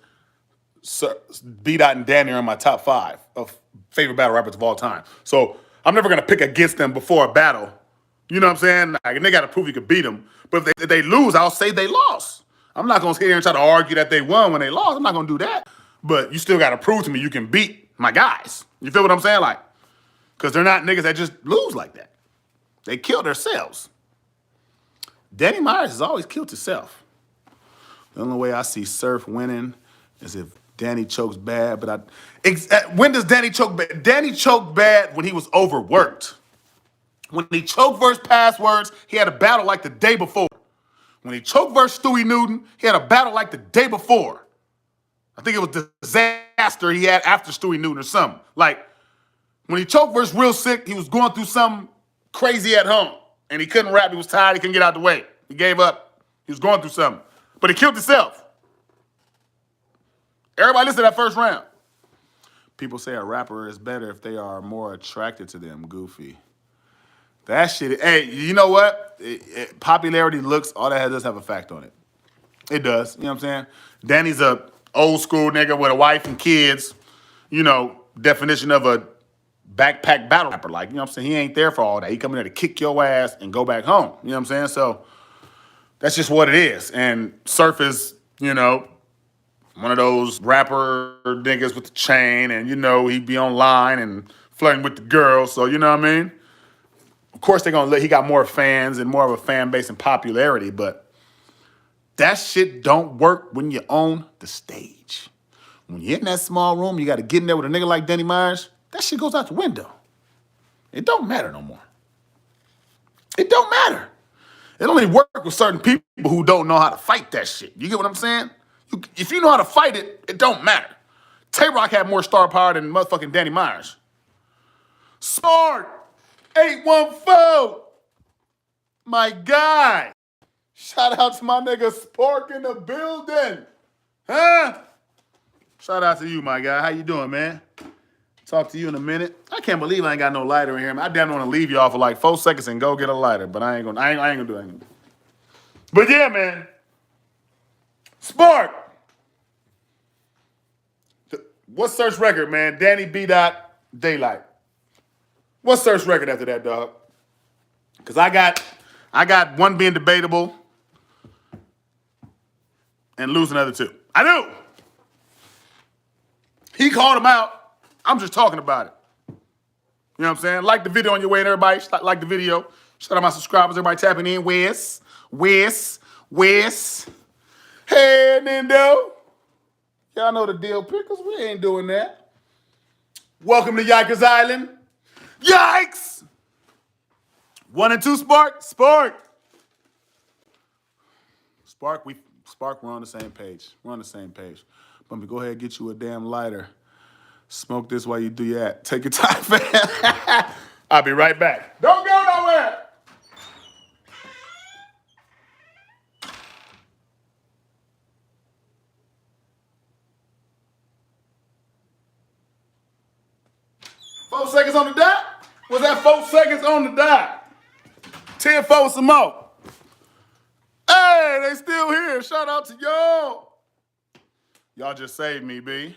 B-Dot and Danny are in my top 5 of favorite battle rappers of all time. So I'm never going to pick against them before a battle. You know what I'm saying? Like, they got to prove you could beat them. But if they lose, I'll say they lost. I'm not going to sit here and try to argue that they won when they lost. I'm not going to do that. But you still got to prove to me you can beat my guys. You feel what I'm saying? Like, because they're not niggas that just lose like that. They kill themselves. Danny Myers has always killed himself. The only way I see Surf winning is if Danny chokes bad. But when does Danny choke bad? Danny choked bad when he was overworked. When he choked versus Passwords, he had a battle like the day before. When he choked versus Stewie Newton, he had a battle like the day before. I think it was the disaster he had after Stewie Newton or something. Like, when he choked versus Real Sick, he was going through something crazy at home. And he couldn't rap. He was tired. He couldn't get out the way. He gave up. He was going through something. But he killed himself. Everybody listen to that first round. People say a rapper is better if they are more attracted to them. Goofy. That shit, hey, you know what? Popularity, looks, all that does have a fact on it. It does, you know what I'm saying? Danny's a old school nigga with a wife and kids, you know, definition of a backpack battle rapper. Like, you know what I'm saying? He ain't there for all that. He coming there to kick your ass and go back home. You know what I'm saying? So that's just what it is. And Surf is, you know, one of those rapper niggas with the chain and, you know, he be online and flirting with the girls. So, you know what I mean? Of course, they're going to he got more fans and more of a fan base and popularity, but that shit don't work when you own the stage. When you're in that small room, you got to get in there with a nigga like Danny Myers, that shit goes out the window. It don't matter no more. It don't matter. It only works with certain people who don't know how to fight that shit. You get what I'm saying? If you know how to fight it, it don't matter. Tay-Rock had more star power than motherfucking Danny Myers. Smart 814. My guy. Shout out to my nigga Spark in the building. Huh? Shout out to you, my guy. How you doing, man? Talk to you in a minute. I can't believe I ain't got no lighter in here. I damn want to leave y'all for like 4 seconds and go get a lighter, but I ain't gonna do it. But yeah, man. Spark. What's Surf's record, man? Danny B-Dot, Daylyt. What's Surf's record after that, dog? Because I got one being debatable and losing the other 2. I do. He called him out. I'm just talking about it. You know what I'm saying? Like the video on your way in, everybody. Like the video. Shout out my subscribers. Everybody tapping in. Wes. Hey, Nindo. Y'all know the deal, Pickles. We ain't doing that. Welcome to Yikers Island. Yikes! 1 and 2, Spark. Spark, we're on the same page. We're on the same page. Let me go ahead and get you a damn lighter. Smoke this while you do that. Take your time, fam. I'll be right back. Don't go nowhere. Four seconds on the dot? Was that 4 seconds on the dot? 10-4 some more. Hey, they still here. Shout out to y'all. Y'all just saved me, B.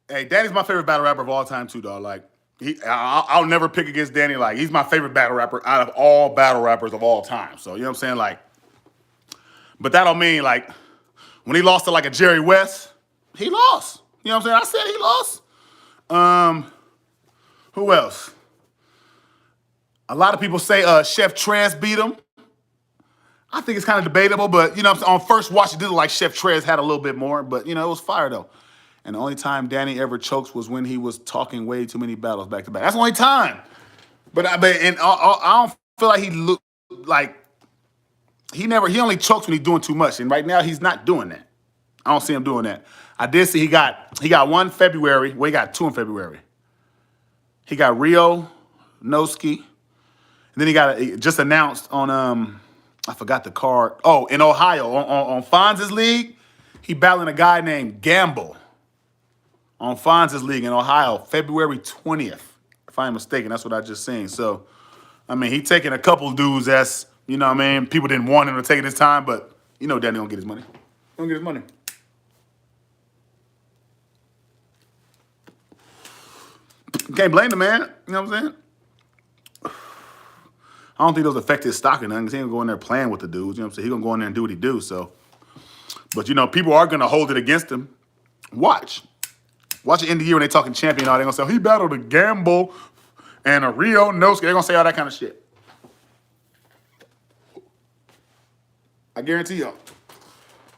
Hey, Danny's my favorite battle rapper of all time, too, dog. Like, I'll never pick against Danny. Like, he's my favorite battle rapper out of all battle rappers of all time. So, you know what I'm saying? Like, but that don't mean, like, when he lost to, like, a Jerry West, he lost. You know what I'm saying? I said he lost. Who else? A lot of people say Chef Trez beat him. I think it's kind of debatable, but, you know, on first watch, it did look like Chef Trez had a little bit more, but, you know, it was fire, though. And the only time Danny ever chokes was when he was talking way too many battles back to back. That's the only time. But I don't feel like he looked like he only chokes when he's doing too much. And right now he's not doing that. I don't see him doing that. I did see he got one February. Well, he got two in February. He got Rio Noski. And then he got just announced on I forgot the card. Oh, in Ohio on Fonz's league, he battling a guy named Gamble. On Fonz's league in Ohio, February 20th, if I'm mistaken. That's what I just seen. So, I mean, he taking a couple dudes that's, you know what I mean, people didn't want him to take it this time, but you know Danny gonna get his money. He gonna get his money. Can't blame the man, you know what I'm saying? I don't think those affect his stock or nothing, because he ain't gonna go in there playing with the dudes, you know what I'm saying? He gonna go in there and do what he do, so. But, you know, people are gonna hold it against him. Watch the end of the year when they talking champion, they're going to say, he battled a Gamble and a Rio Nosuke. They're going to say all that kind of shit. I guarantee y'all.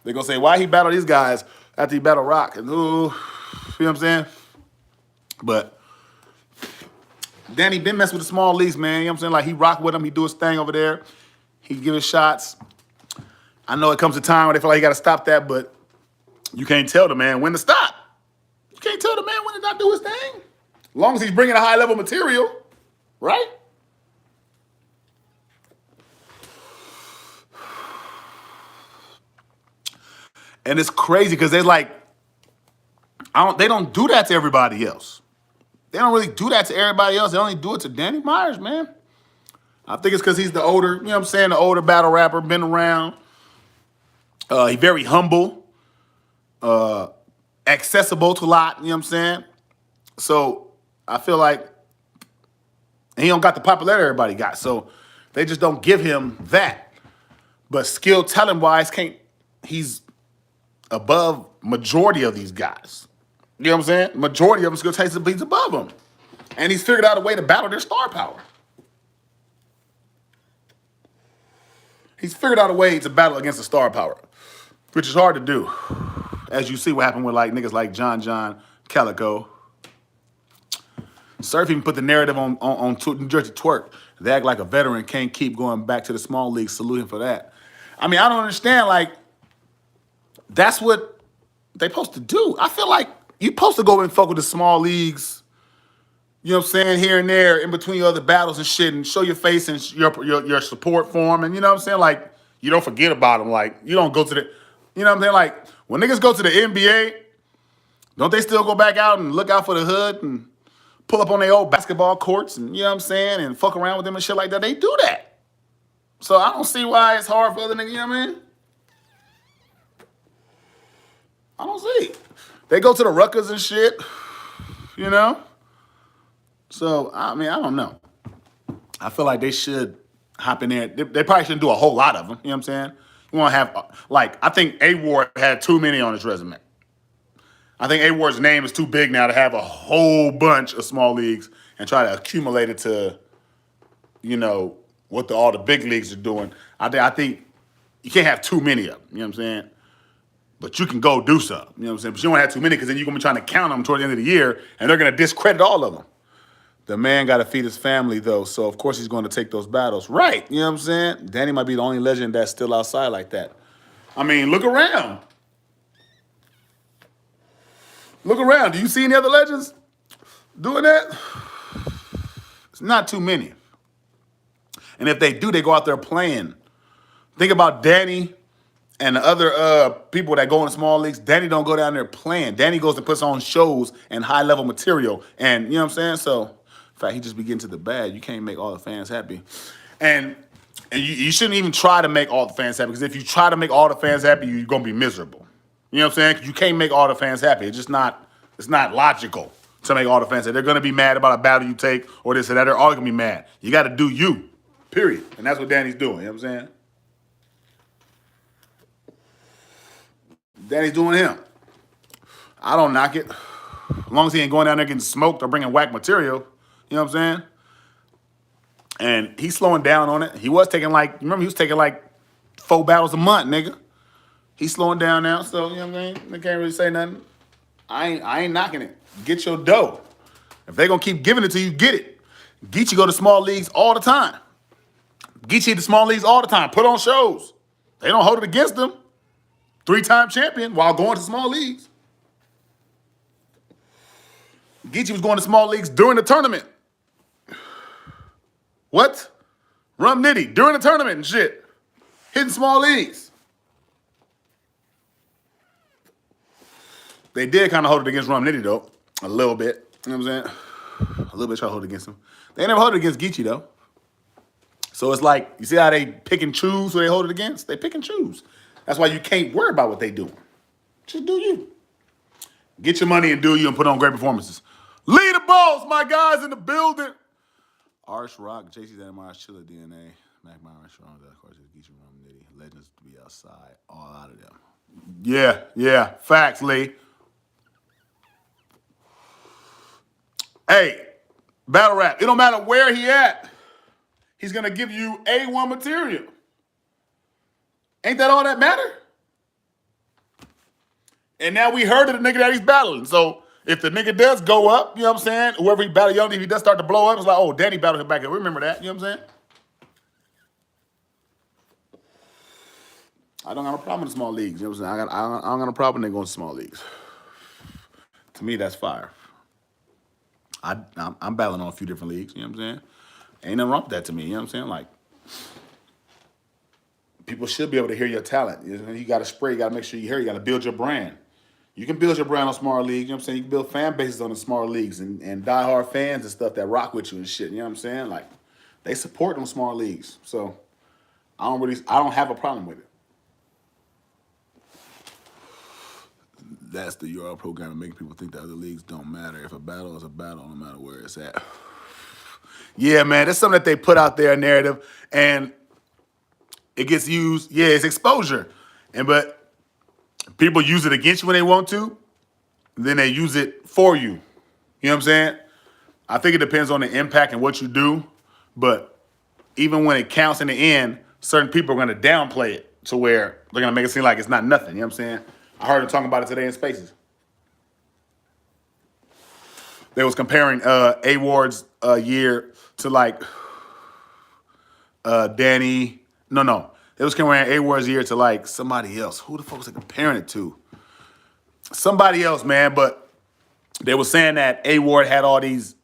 They're going to say, why he battled these guys after he battled Rock? And, ooh, you know what I'm saying? But Danny been messing with the small leagues, man. You know what I'm saying? Like, he rock with them. He do his thing over there. He give his shots. I know it comes a time where they feel like he got to stop that, but you can't tell the man when to stop. You can't tell the man when to not do his thing. As long as he's bringing a high-level material, right? And it's crazy because they're like, they don't do that to everybody else. They don't really do that to everybody else. They only do it to Danny Myers, man. I think it's because he's the older, you know what I'm saying, the older battle rapper, been around. He's very humble, accessible to a lot, you know what I'm saying? So I feel like he don't got the popularity everybody got. So they just don't give him that. But skill talent-wise, he's above majority of these guys. You know what I'm saying? Majority of them skill talent, he's above them. And he's figured out a way to battle their star power. He's figured out a way to battle against the star power, which is hard to do. As you see what happened with like niggas like John Calico. Surf even put the narrative on New Jersey Twerk. They act like a veteran can't keep going back to the small league. Salute him for that. I mean, I don't understand. Like, that's what they supposed to do. I feel like you're supposed to go and fuck with the small leagues, you know what I'm saying, here and there, in between your other battles and shit, and show your face and your support for them. And you know what I'm saying? Like, you don't forget about them. Like, you don't go to the, you know what I'm saying? Like, when niggas go to the NBA, don't they still go back out and look out for the hood and pull up on their old basketball courts and, you know what I'm saying, and fuck around with them and shit like that? They do that. So I don't see why it's hard for other niggas, you know what I mean? I don't see. They go to the Ruckers and shit, you know? So, I mean, I don't know. I feel like they should hop in there. They probably shouldn't do a whole lot of them, you know what I'm saying? You want to have, like, I think A-Ward had too many on his resume. I think A-Ward's name is too big now to have a whole bunch of small leagues and try to accumulate it to, you know, what all the big leagues are doing. I think you can't have too many of them, you know what I'm saying? But you can go do something, you know what I'm saying? But you don't have too many because then you're going to be trying to count them toward the end of the year, and they're going to discredit all of them. The man got to feed his family, though, so of course he's going to take those battles. Right, you know what I'm saying? Danny might be the only legend that's still outside like that. I mean, look around. Look around. Do you see any other legends doing that? It's not too many. And if they do, they go out there playing. Think about Danny and the other people that go in small leagues. Danny don't go down there playing. Danny goes and puts on shows and high-level material. And you know what I'm saying? So, in fact, he just be getting to the bag. You can't make all the fans happy. And And you shouldn't even try to make all the fans happy, because if you try to make all the fans happy, you're gonna be miserable. You know what I'm saying? 'Cause you can't make all the fans happy. It's just not. It's not logical to make all the fans happy. They're gonna be mad about a battle you take or this or that. They're all gonna be mad. You got to do you, period. And that's what Danny's doing. You know what I'm saying? Danny's doing him. I don't knock it. As long as he ain't going down there getting smoked or bringing whack material. You know what I'm saying? And he's slowing down on it. He was taking remember he was taking 4 battles a month, nigga. He's slowing down now, so you know what I mean? They can't really say nothing. I ain't knocking it. Get your dough. If they gonna keep giving it to you, get it. Geechee go to small leagues all the time. Geechee to small leagues all the time. Put on shows. They don't hold it against him. 3-time champion while going to small leagues. Geechee was going to small leagues during the tournament. What? Rum Nitty during the tournament and shit. Hitting small leagues. They did kind of hold it against Rum Nitty, though. A little bit. You know what I'm saying? A little bit try to hold it against him. They never hold it against Geechee, though. So it's like, you see how they pick and choose who they hold it against? They pick and choose. That's why you can't worry about what they do. Just do you. Get your money and do you and put on great performances. Lead the balls, my guys in the building. Arch Rock, JC's MR's Chilla DNA, Mac Myron Strong, of course, Geechee Rum Nitty, Legends to be outside, all out of them. Yeah, facts, Lee. Hey, battle rap, it don't matter where he at. He's going to give you A1 material. Ain't that all that matter? And now we heard of the nigga that he's battling. So if the nigga does go up, you know what I'm saying? Whoever he battled, young, if he does start to blow up, it's like, oh, Danny battled him back here. Remember that, you know what I'm saying? I don't got a problem with small leagues. You know what I'm saying? I don't got a problem when they go in small leagues. To me, that's fire. I'm battling on a few different leagues, you know what I'm saying? Ain't nothing wrong with that to me, you know what I'm saying? Like, people should be able to hear your talent. You got to spray, you got to make sure you hear, you got to build your brand. You can build your brand on small leagues, you know what I'm saying? You can build fan bases on the small leagues and diehard fans and stuff that rock with you and shit, you know what I'm saying? Like, they support them small leagues. So, I don't have a problem with it. That's the URL program to make people think that other leagues don't matter. If a battle is a battle, no matter where it's at. Yeah, man, that's something that they put out there, a narrative, and it gets used. Yeah, it's exposure. But people use it against you when they want to, then they use it for you. You know what I'm saying? I think it depends on the impact and what you do, but even when it counts in the end, certain people are going to downplay it to where they're going to make it seem like it's not nothing. You know what I'm saying? I heard them talking about it today in Spaces. They was comparing A-Ward's year to Danny. No. They was comparing A-Ward's year to somebody else. Who the fuck was they comparing it to? Somebody else, man. But they were saying that A-Ward had all these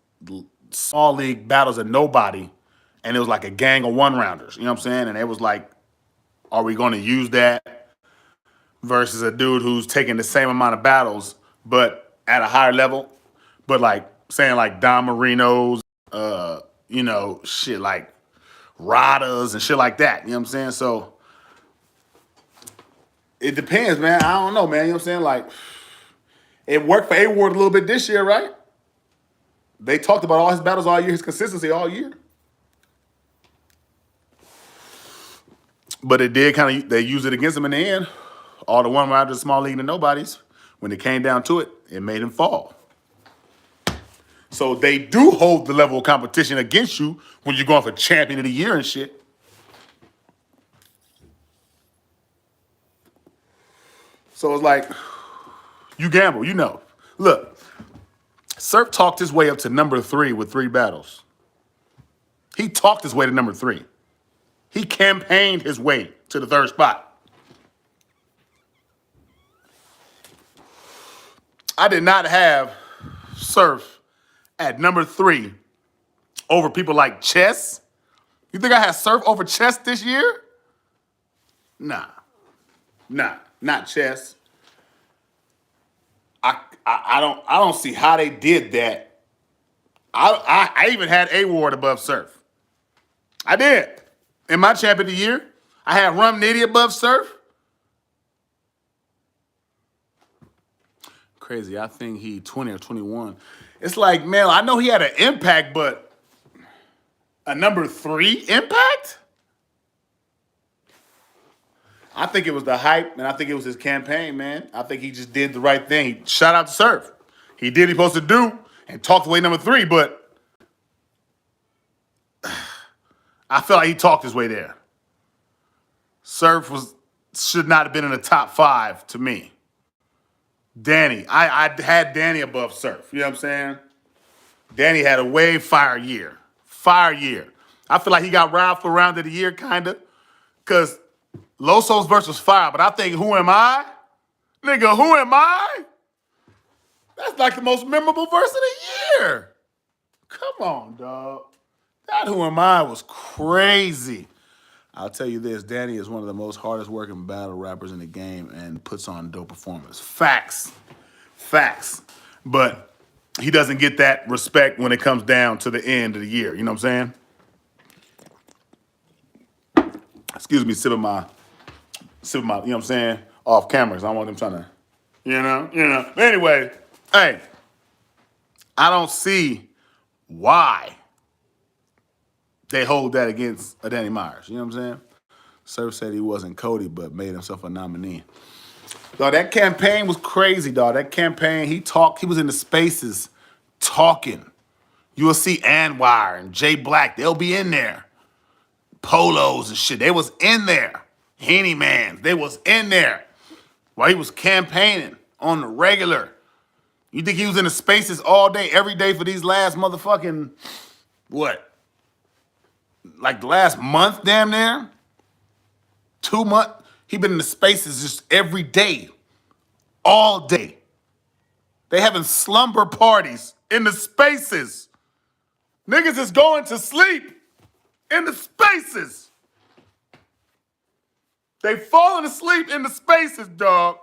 small league battles at nobody, and it was like a gang of one-rounders. You know what I'm saying? And it was like, are we going to use that versus a dude who's taking the same amount of battles but at a higher level? But saying Don Marino's, shit like Radas and shit like that. You know what I'm saying? So it depends, man. I don't know, man. You know what I'm saying? It worked for A-Ward a little bit this year, right? They talked about all his battles all year, his consistency all year. But it did they used it against him in the end. All the one-rounders, small league, and nobodies. When it came down to it, it made him fall. So they do hold the level of competition against you when you're going for champion of the year and shit. So it's like, you gamble, you know. Look, Surf talked his way up to number 3 with 3 battles. He talked his way to number 3. He campaigned his way to the 3rd spot. I did not have Surf at number 3 over people like Chess. You think I had Surf over Chess this year? Nah, not Chess. I don't see how they did that. I even had A-Ward above Surf. I did. In my champion of the year, I had Rum Nitty above Surf. Crazy. I think he 20 or 21. It's like, man, I know he had an impact, but a number 3 impact? I think it was the hype, and I think it was his campaign, man. I think he just did the right thing. Shout out to Surf. He did what he supposed to do and talked away number 3, but I feel like he talked his way there. Surf should not have been in the top 5 to me. Danny, I had Danny above Surf. You know what I'm saying? Danny had a way fire year. Fire year. I feel like he got robbed for round of the year, kind of. Because Loso's verse was fire, but I think Who Am I? Nigga, Who Am I? That's like the most memorable verse of the year. Come on, dog. That Who Am I was crazy. I'll tell you this, Danny is one of the most hardest working battle rappers in the game and puts on dope performance. Facts. Facts. But he doesn't get that respect when it comes down to the end of the year. You know what I'm saying? Excuse me, sipping my, you know what I'm saying, off cameras. I don't want them trying to, you know. But anyway, hey, I don't see why they hold that against a Danny Myers. You know what I'm saying? Surf said he wasn't Cody, but made himself a nominee. Dog, that campaign was crazy, dog. That campaign, he was in the spaces talking. You will see Anwar and Jay Black. They'll be in there. Polos and shit. They was in there. Henny Man. They was in there while he was campaigning on the regular. You think he was in the spaces all day, every day for these last motherfucking, what? Like the last month, damn near? 2 months? He been in the spaces just every day. All day. They having slumber parties in the spaces. Niggas is going to sleep in the spaces. They falling asleep in the spaces, dog.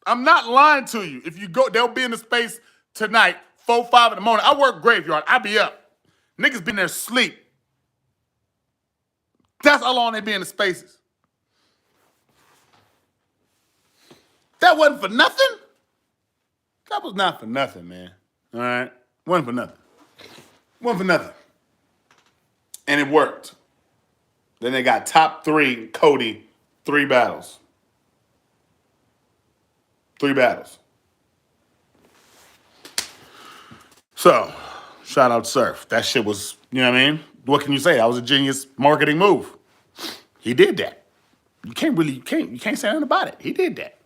I'm not lying to you. If you go, they'll be in the space tonight, 4, 5 in the morning. I work graveyard. I be up. Niggas been there sleep. That's how long they be in the spaces. That wasn't for nothing. That was not for nothing, man. All right? Wasn't for nothing. Wasn't for nothing. And it worked. Then they got top 3, Cody, 3 battles. 3 battles. So, shout out Surf. That shit was, you know what I mean? What can you say? That was a genius marketing move. He did that. You can't say nothing about it. He did that.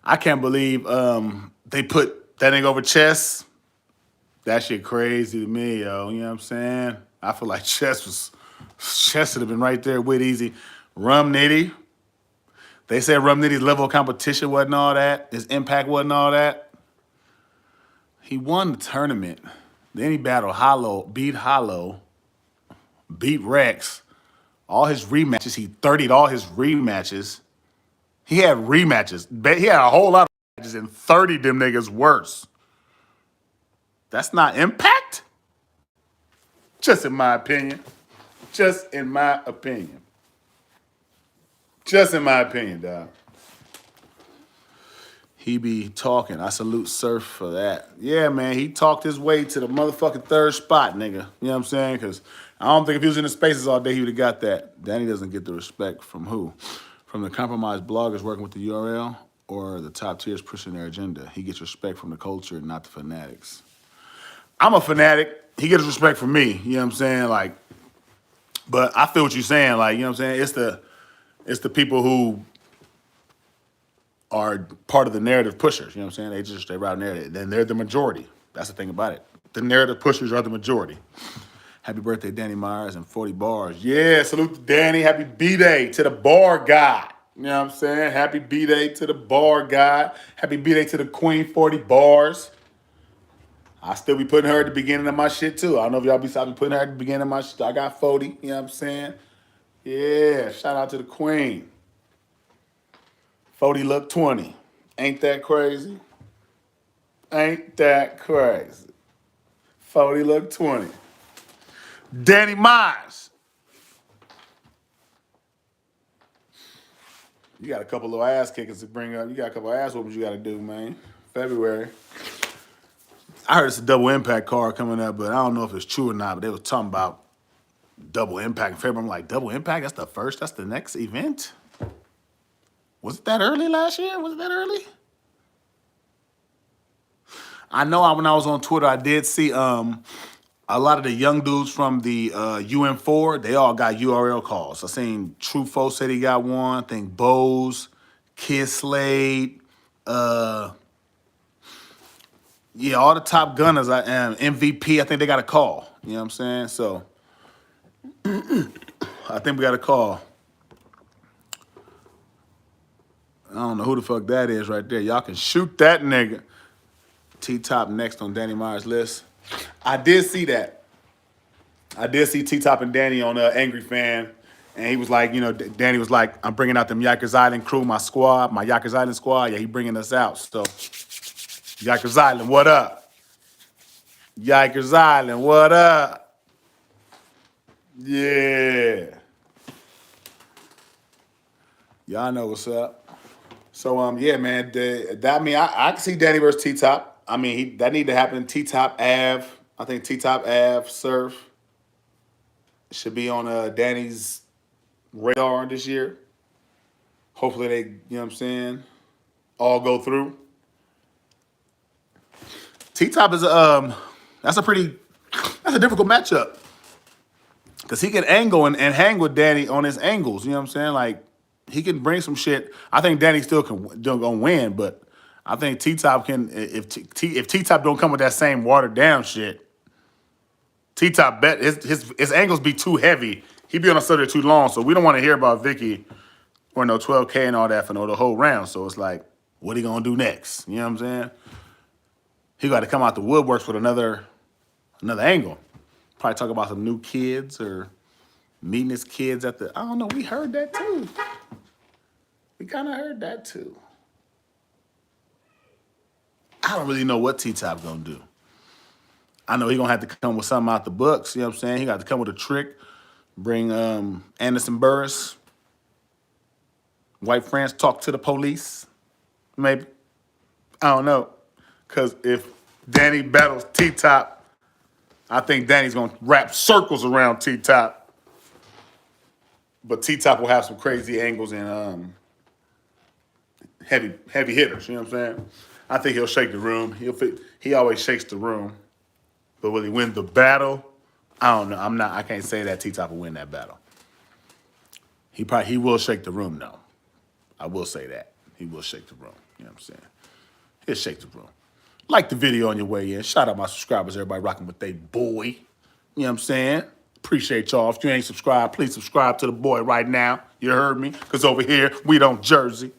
I can't believe they put that nigga over Chess. That shit crazy to me, yo. You know what I'm saying? I feel like Chess would have been right there with Easy. Rum Nitty. They said Rum Nitty's level of competition wasn't all that. His impact wasn't all that. He won the tournament. Then he battled Hollow, beat Rex. All his rematches, he 30'd all his rematches. He had rematches. He had a whole lot of matches and 30 them niggas worse. That's not impact? Just in my opinion. Just in my opinion. Just in my opinion, dog. He be talking. I salute Surf for that. Yeah, man, he talked his way to the motherfucking 3rd spot, nigga. You know what I'm saying? Because I don't think if he was in the spaces all day, he would have got that. Danny doesn't get the respect from who? From the compromised bloggers working with the URL or the top tiers pushing their agenda? He gets respect from the culture, not the fanatics. I'm a fanatic. He gets respect from me. You know what I'm saying? Like, but I feel what you're saying. Like, you know what I'm saying? It's the people who are part of the narrative pushers. You know what I'm saying? They ride narrative. Then they're the majority. That's the thing about it. The narrative pushers are the majority. Happy birthday, Danny Myers, and 40 bars. Yeah, salute to Danny. Happy B-Day to the bar guy. You know what I'm saying? Happy B-Day to the bar guy. Happy B-Day to the queen, 40 bars. I still be putting her at the beginning of my shit, too. I don't know if y'all be putting her at the beginning of my shit. I got 40, you know what I'm saying? Yeah, shout out to the queen. 40 look 20. Ain't that crazy? Ain't that crazy? 40 look 20. Danny Myers. You got a couple little ass kickers to bring up. You got a couple ass whoopings you got to do, man. February. I heard it's a double impact card coming up, but I don't know if it's true or not. But they were talking about double impact in February. I'm like, double impact? That's the first? That's the next event? Was it that early last year? Was it that early? I know when I was on Twitter, I did see a lot of the young dudes from the UM4, they all got URL calls. I seen Trufo said he got one. I think Bose, Kid Slade, yeah, all the top gunners. MVP, I think they got a call. You know what I'm saying? So I think we got a call. I don't know who the fuck that is right there. Y'all can shoot that nigga. T-Top next on Danny Myers' list. I did see that. I did see T-Top and Danny on Angry Fan, and he was like, Danny was like, I'm bringing out them Yikers Island crew, my squad, my Yikers Island squad. Yeah, he bringing us out. So, Yikers Island, what up? Yikers Island, what up? Yeah. Y'all know what's up. So, yeah, man, I can see Danny versus T-Top. I mean, that need to happen. T-Top Ave. I think T-Top Ave Surf should be on Danny's radar this year. Hopefully they, you know what I'm saying, all go through. T-Top is that's a difficult matchup. Because he can angle and hang with Danny on his angles, you know what I'm saying? Like, he can bring some shit. I think Danny still gonna win, but I think T-Top can, if T-Top don't come with that same watered down shit, T-Top bet his angles be too heavy. He be on a subject too long, so we don't want to hear about Vicky or no 12K and all that for the whole round. So it's like, what he gonna do next? You know what I'm saying? He got to come out the woodworks with another angle. Probably talk about some new kids or meeting his kids at the. I don't know. We heard that too. We kind of heard that too. I don't really know what T-Top gonna do. I know he gonna have to come with something out the books. You know what I'm saying? He got to come with a trick. Bring Anderson Burris. White France talk to the police. Maybe. I don't know. Because if Danny battles T-Top, I think Danny's gonna wrap circles around T-Top. But T-Top will have some crazy angles and heavy hitters. You know what I'm saying? I think he'll shake the room. He always shakes the room. But will he win the battle? I don't know. I can't say that T-Top will win that battle. He will shake the room though. I will say that. He will shake the room. You know what I'm saying? He'll shake the room. Like the video on your way in. Shout out my subscribers, everybody rocking with they boy. You know what I'm saying? Appreciate y'all. If you ain't subscribed, please subscribe to the boy right now. You heard me? Because over here, we don't Jersey.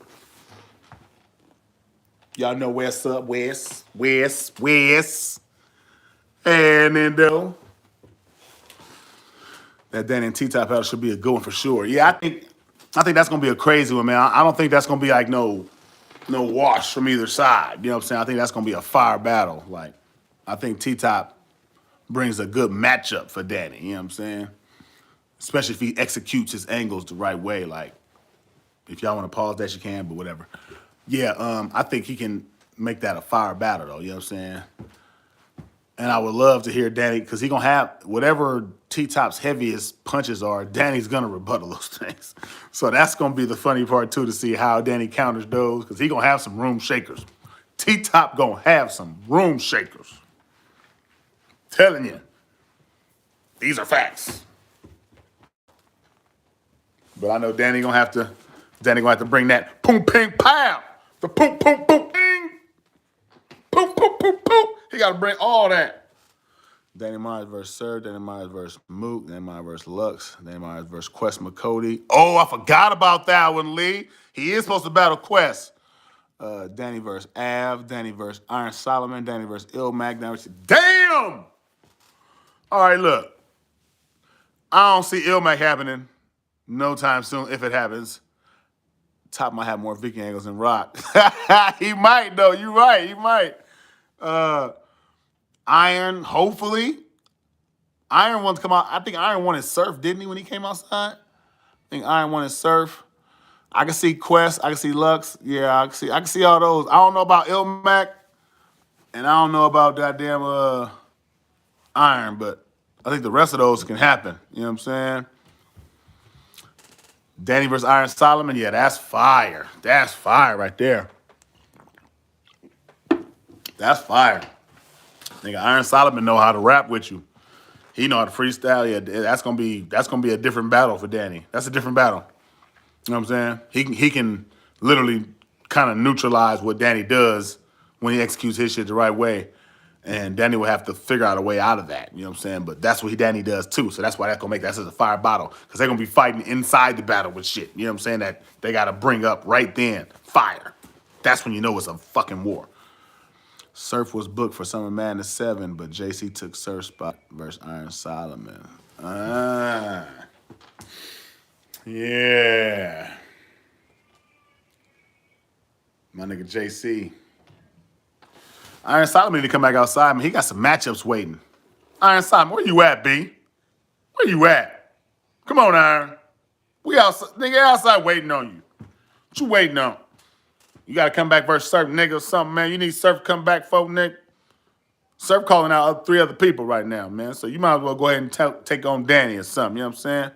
Y'all know what's up, West. And then, though, that Danny and T-Top battle should be a good one for sure. Yeah, I think that's going to be a crazy one, man. I don't think that's going to be like no wash from either side. You know what I'm saying? I think that's going to be a fire battle. Like, I think T-Top brings a good matchup for Danny. You know what I'm saying? Especially if he executes his angles the right way. Like, if y'all want to pause that, you can, but whatever. Yeah, I think he can make that a fire battle, though. You know what I'm saying? And I would love to hear Danny, because he's going to have whatever T-Top's heaviest punches are, Danny's going to rebuttal those things. So that's going to be the funny part, too, to see how Danny counters those, because he's going to have some room shakers. T-Top going to have some room shakers. Telling you. These are facts. But I know Danny going to have to bring that poom, ping, pow. The poom, poom, poom, ping. Poom, poom, poom, poom. He got to bring all that. Danny Myers versus Sir, Danny Myers versus Mook, Danny Myers versus Lux, Danny Myers versus Quest McCody. Oh, I forgot about that one, Lee. He is supposed to battle Quest. Danny versus Av, Danny versus Iron Solomon, Danny versus Ilmac. Damn! All right, look. I don't see Ilmac happening no time soon if it happens. Top might have more Viking angles than Rock. He might, though. You're right. He might. Iron, hopefully. Iron wants to come out. I think Iron wanted Surf, didn't he, when he came outside? I think Iron wanted Surf. I can see Quest. I can see Lux. Yeah, I can see all those. I don't know about Ilmac, and I don't know about goddamn Iron, but I think the rest of those can happen. You know what I'm saying? Danny versus Iron Solomon. Yeah, that's fire. That's fire right there. That's fire. Nigga, Iron Solomon know how to rap with you. He know how to freestyle. Yeah, that's gonna be a different battle for Danny. That's a different battle. You know what I'm saying? He can literally kind of neutralize what Danny does when he executes his shit the right way. And Danny will have to figure out a way out of that. You know what I'm saying? But that's what Danny does too. So that's why that's gonna make that such a fire battle. Because they're gonna be fighting inside the battle with shit. You know what I'm saying? That they gotta bring up right then. Fire. That's when you know it's a fucking war. Surf was booked for Summer Madness 7, but JC took Surf's spot versus Iron Solomon. Yeah. My nigga JC. Iron Solomon need to come back outside, man. He got some matchups waiting. Iron Solomon, where you at, B? Where you at? Come on, Iron. We outside, nigga, outside waiting on you. What you waiting on? You got to come back versus Surf, nigga, or something, man. You need Surf to come back, folk, nigga. Surf calling out 3 other people right now, man. So you might as well go ahead and take on Danny or something. You know what I'm saying?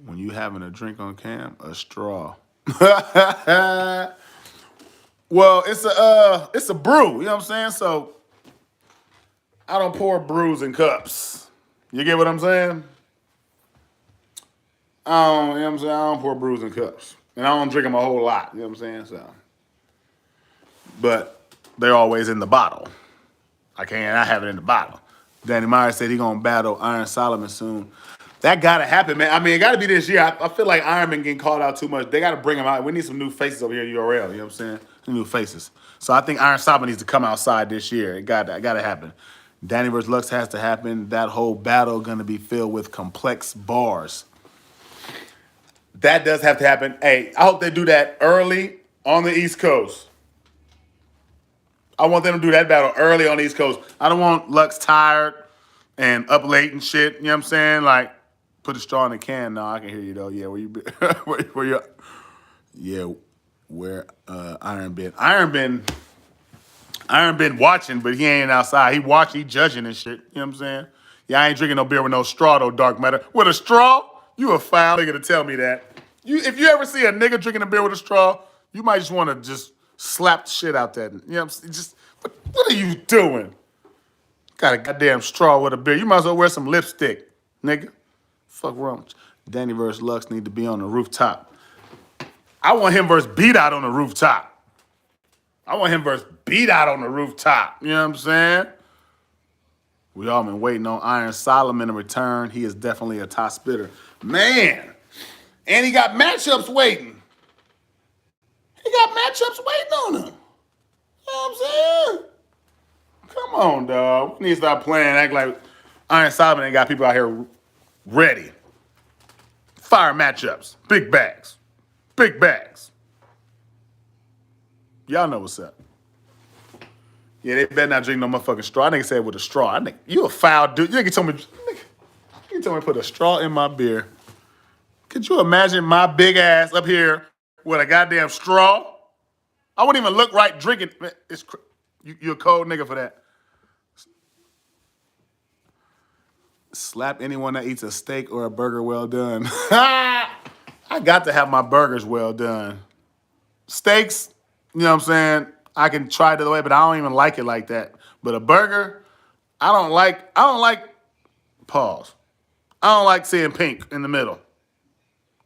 When you having a drink on cam, a straw. Well, it's a brew. You know what I'm saying? So I don't pour brews in cups. You get what I'm saying? You know what I'm saying? I don't pour brews in cups. And I don't drink them a whole lot. You know what I'm saying? So, but they're always in the bottle. I have it in the bottle. Danny Myers said he's going to battle Iron Solomon soon. That got to happen, man. I mean, it got to be this year. I feel like Iron been getting called out too much. They got to bring him out. We need some new faces over here at URL. You know what I'm saying? New faces. So I think Iron Solomon needs to come outside this year. It got to happen. Danny versus Lux has to happen. That whole battle going to be filled with complex bars. That does have to happen. Hey, I hope they do that early on the East Coast. I want them to do that battle early on the East Coast. I don't want Lux tired and up late and shit. You know what I'm saying? Like, put a straw in the can. No, I can hear you though. Yeah, where you been? where you? Yeah, where Iron been? Iron been watching, but he ain't outside. He watching, he judging and shit. You know what I'm saying? Yeah, I ain't drinking no beer with no straw though, Dark Matter. With a straw? You a foul nigga to tell me that. If you ever see a nigga drinking a beer with a straw, you might just want to just slap the shit out that. You know what I'm saying? Just, what are you doing? Got a goddamn straw with a beer. You might as well wear some lipstick, nigga. Fuck wrong. Danny versus Lux need to be on the rooftop. I want him versus Beat Out on the rooftop. You know what I'm saying? We all been waiting on Iron Solomon to return. He is definitely a top spitter. Man. And he got matchups waiting. On him. You know what I'm saying? Come on, dog. We need to stop playing. Act like Iron Solomon ain't got people out here ready. Fire matchups. Big bags. Y'all know what's up. Yeah, they better not drink no motherfucking straw. I nigga said with a straw. I think you a foul dude. You tell me to put a straw in my beer. Could you imagine my big ass up here with a goddamn straw? I wouldn't even look right drinking. You're a cold nigga for that. Slap anyone that eats a steak or a burger well done. I got to have my burgers well done. Steaks, you know what I'm saying? I can try it the other way, but I don't even like it like that. But a burger, I don't like, pause. I don't like seeing pink in the middle.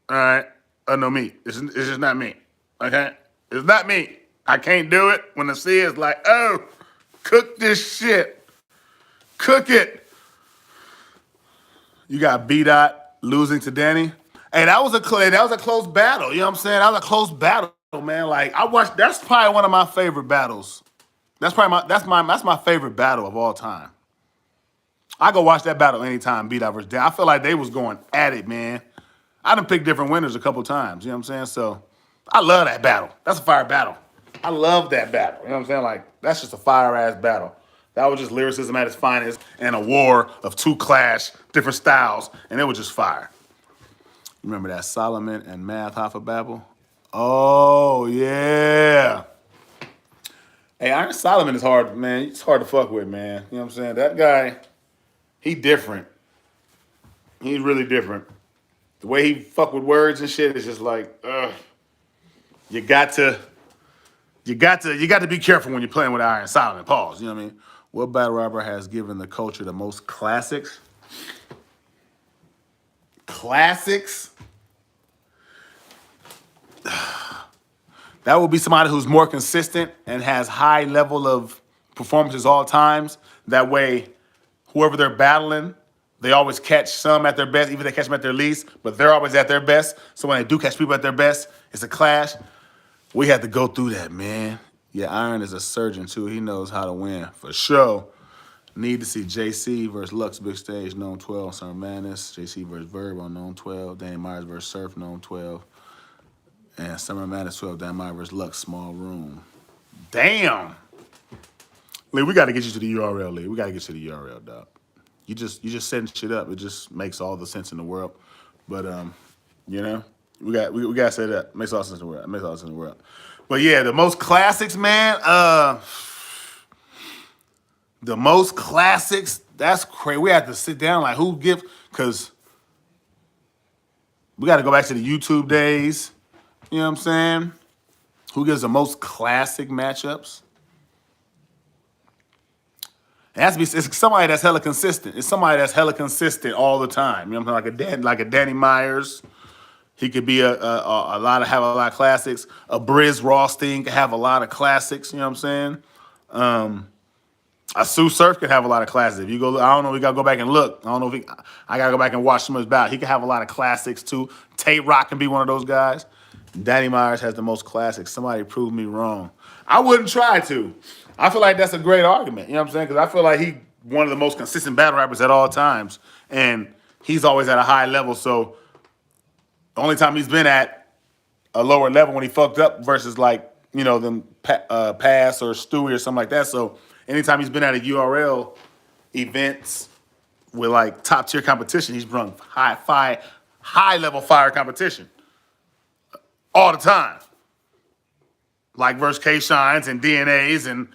All right? No meat. It's just not me. Okay? It's not me. I can't do it when I see it's like, oh, cook this shit. Cook it. You got B-Dot losing to Danny. Hey, that was a close battle. You know what I'm saying? That was a close battle, man. Like that's probably one of my favorite battles. That's my favorite battle of all time. I go watch that battle anytime, B-Dot versus Danny. I feel like they was going at it, man. I done picked different winners a couple times. You know what I'm saying? So I love that battle. That's a fire battle. I love that battle. You know what I'm saying? Like, that's just a fire-ass battle. That was just lyricism at its finest and a war of two different styles, and it was just fire. Remember that Solomon and Math Hoffa Babel? Oh, yeah. Hey, Iron Solomon is hard, man. It's hard to fuck with, man. You know what I'm saying? That guy, he different. He's really different. The way he fuck with words and shit is just like, ugh. You got to be careful when you're playing with Iron Solomon. Pause. You know what I mean? What battle rapper has given the culture the most classics? Classics? That would be somebody who's more consistent and has high level of performances all times. That way, whoever they're battling, they always catch some at their best, even if they catch them at their least, but they're always at their best. So when they do catch people at their best, it's a clash. We had to go through that, man. Yeah, Iron is a surgeon, too. He knows how to win, for sure. Need to see JC versus Lux Big Stage, Known 12, Summer Madness. JC versus Verb on Known 12. Danny Myers versus Surf, Known 12. And Summer Madness 12, Danny Myers versus Lux, Small Room. Damn. Lee, we got to get you to the URL, Lee. We got to get you to the URL, dog. You just setting shit up. It just makes all the sense in the world. But, you know, we got to set it up. Makes all the sense in the world. Makes all the sense in the world. But, yeah, the most classics, man. The most classics, that's crazy. We have to sit down, like, who give, because we got to go back to the YouTube days. You know what I'm saying? Who gives the most classic matchups? It has to be, it's somebody that's hella consistent. It's somebody that's hella consistent all the time. You know what I'm saying? Like a Danny Myers. He could be have a lot of classics. A Briz Rothstein could have a lot of classics. You know what I'm saying? A Sue Surf could have a lot of classics. If you go, I don't know. We gotta go back and look. I don't know if I gotta go back and watch some of his battles. He could have a lot of classics too. Tate Rock can be one of those guys. Danny Myers has the most classics. Somebody proved me wrong. I wouldn't try to. I feel like that's a great argument. You know what I'm saying? Because I feel like he's one of the most consistent battle rappers at all times, and he's always at a high level. So the only time he's been at a lower level when he fucked up versus like, you know, them Pass or Stewie or something like that. So anytime he's been at a URL events with like top tier competition, he's brought high level fire competition all the time. Like versus K-Shines and DNAs and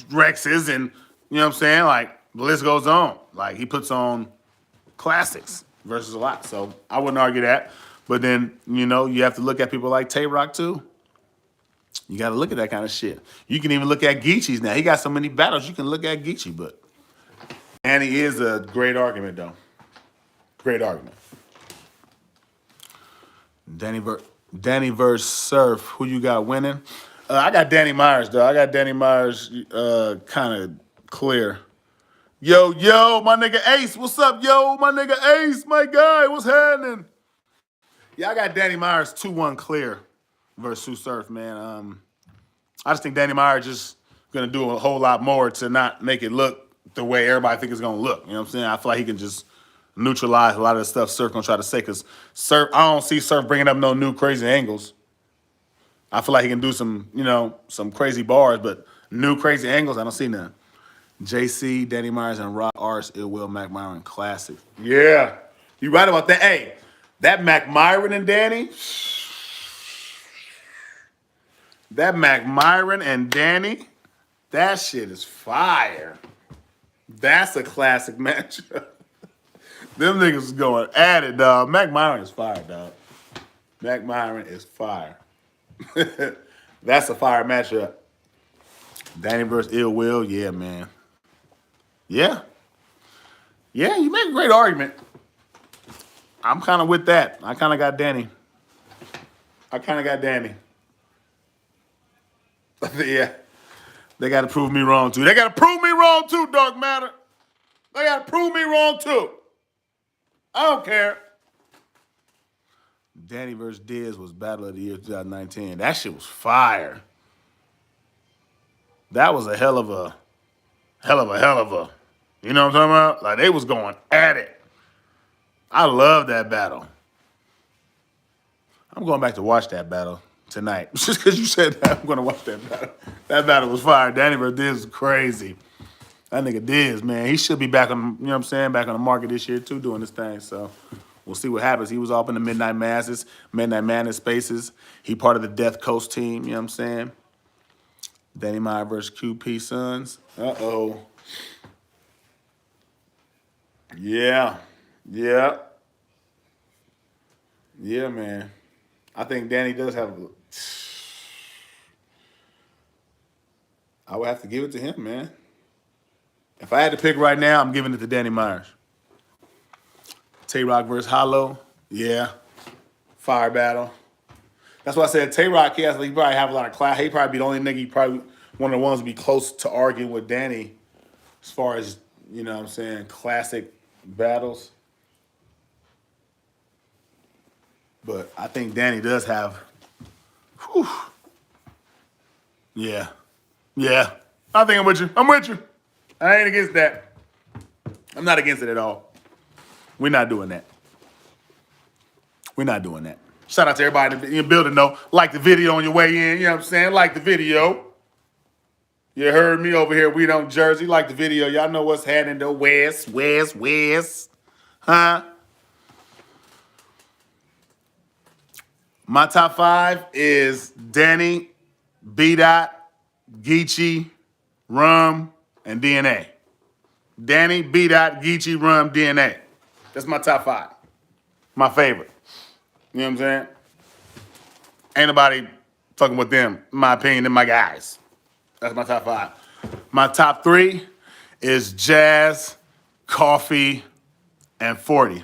Rexes and, you know what I'm saying? Like the list goes on. Like he puts on classics versus a lot. So I wouldn't argue that. But then, you know, you have to look at people like Tate Rock too. You got to look at that kind of shit. You can even look at Geechee's now. He got so many battles, you can look at Geechee, but. And he is a great argument, though. Great argument. Danny versus Surf. Who you got winning? I got Danny Myers, though. I got Danny Myers kind of clear. Yo, my nigga Ace. What's up, yo? My nigga Ace, my guy. What's happening? Yeah, I got Danny Myers 2-1 clear versus Sue Surf, man. I just think Danny Myers just going to do a whole lot more to not make it look the way everybody think it's going to look. You know what I'm saying? I feel like he can just neutralize a lot of the stuff Surf going to try to say, because Surf, I don't see Surf bringing up no new crazy angles. I feel like he can do some, you know, some crazy bars, but new crazy angles, I don't see none. JC, Danny Myers, and Rock Arts, Ill Will, Mac Myron, classic. Yeah, you right about that. Hey, that Mac Myron and Danny, that Mac Myron and Danny, that shit is fire. That's a classic matchup. Them niggas is going at it, dog. Mac Myron is fire, dog. Mac Myron is fire. That's a fire matchup. Danny versus Ill Will, yeah, man. Yeah. Yeah, you make a great argument. I'm kind of with that. I kind of got Danny. Yeah. They got to prove me wrong, too. Dark Matter. They got to prove me wrong, too. I don't care. Danny versus Diz was Battle of the Year 2019. That shit was fire. That was a hell of a. You know what I'm talking about? Like, they was going at it. I love that battle. I'm going back to watch that battle tonight. Just because you said that, I'm going to watch that battle. That battle was fire. Danny versus Diz was crazy. That nigga Diz, man, he should be back on, you know what I'm saying, back on the market this year too, doing this thing. So we'll see what happens. He was off in the Midnight Madness spaces. He part of the Death Coast team, you know what I'm saying? Danny Meyer versus QP Suns. Uh-oh. Yeah. Yeah. Yeah, man. I think Danny does have a... I would have to give it to him, man. If I had to pick right now, I'm giving it to Danny Myers. Tay-Rock versus Hollow. Yeah. Fire battle. That's why I said Tay-Rock, he probably have a lot of class. He probably be the only nigga, he probably one of the ones to be close to arguing with Danny as far as, you know what I'm saying, classic battles. But I think Danny does have, whew. Yeah. Yeah. I think I'm with you. I'm with you. I ain't against that. I'm not against it at all. We're not doing that. We're not doing that. Shout out to everybody in the building, though. Like the video on your way in, you know what I'm saying? Like the video. You heard me over here, We Don't Jersey. Like the video. Y'all know what's happening, though. West. Huh? My top 5 is Danny, B-Dot, Geechee, Rum, and DNA. Danny, B-Dot, Geechee, Rum, DNA. That's my top 5. My favorite. You know what I'm saying? Ain't nobody fucking with them, in my opinion, than my guys. That's my top 5. My top 3 is Jazz, Coffee, and 40.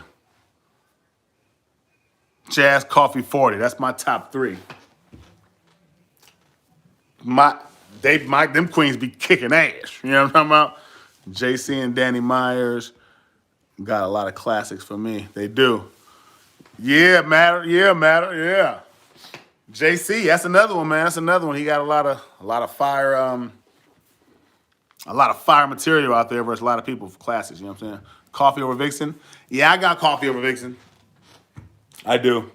Jazz, Coffee, 40. That's my top 3. Them queens be kicking ass. You know what I'm talking about? JC and Danny Myers got a lot of classics for me. They do. Yeah, matter. Yeah. JC, that's another one, man. That's another one. He got a lot of fire, material out there versus a lot of people for classics. You know what I'm saying? Coffee over Vixen. Yeah, I got Coffee over Vixen. I do.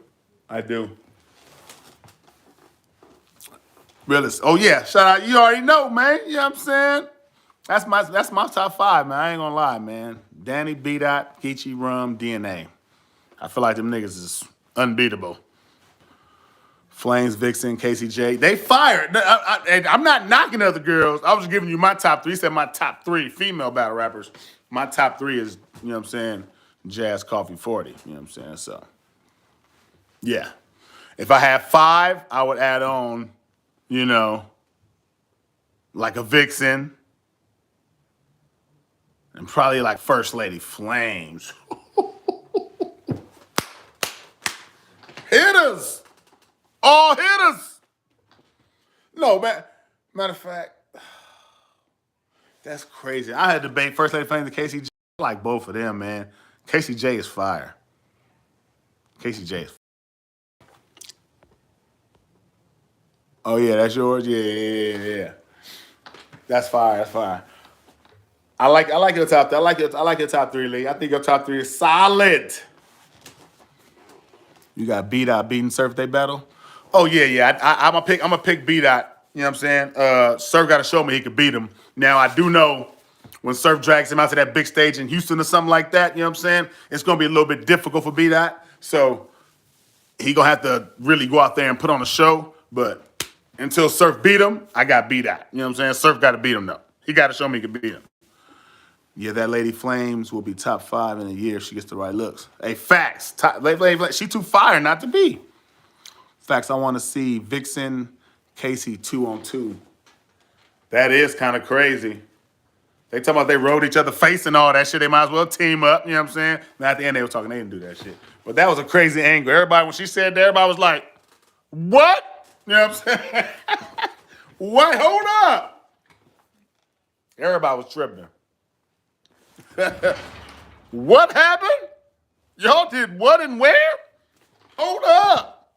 Realist. Oh yeah, shout out. You already know, man. You know what I'm saying? That's my top 5, man. I ain't gonna lie, man. Danny, B-Dot, Geechee, Rum, DNA. I feel like them niggas is unbeatable. Flames, Vixen, KCJ. They fired. I'm not knocking other girls. I was just giving you my top 3. He said my top 3 female battle rappers. My top 3 is, you know what I'm saying, Jazz, Coffee, 40. You know what I'm saying? So, yeah. If I had 5, I would add on, you know, like a Vixen. And probably like First Lady Flames. Hitters! All hitters! No, man. Matter of fact, that's crazy. I had to debate First Lady Flames and KCJ. I like both of them, man. KCJ is fire. KCJ is fire. Oh, yeah, that's yours? Yeah. That's fire. I like your top 3. I like your top 3, Lee. I think your top 3 is solid. You got B-Dot beating Surf Day battle. Oh yeah. I'm gonna pick B-Dot. You know what I'm saying? Surf got to show me he could beat him. Now I do know when Surf drags him out to that big stage in Houston or something like that. You know what I'm saying? It's gonna be a little bit difficult for B-Dot. So he gonna have to really go out there and put on a show. But until Surf beat him, I got B-Dot. You know what I'm saying? Surf got to beat him though. He got to show me he can beat him. Yeah, that Lady Flames will be top 5 in a year if she gets the right looks. Hey, facts. She too fire not to be. Facts, I want to see Vixen, Casey 2-on-2. That is kind of crazy. They talking about they rode each other face and all that shit. They might as well team up. You know what I'm saying? Now, at the end, they were talking. They didn't do that shit. But that was a crazy angle. Everybody, when she said that, everybody was like, what? You know what I'm saying? What? Hold up. Everybody was tripping. What happened? Y'all did what and where? Hold up.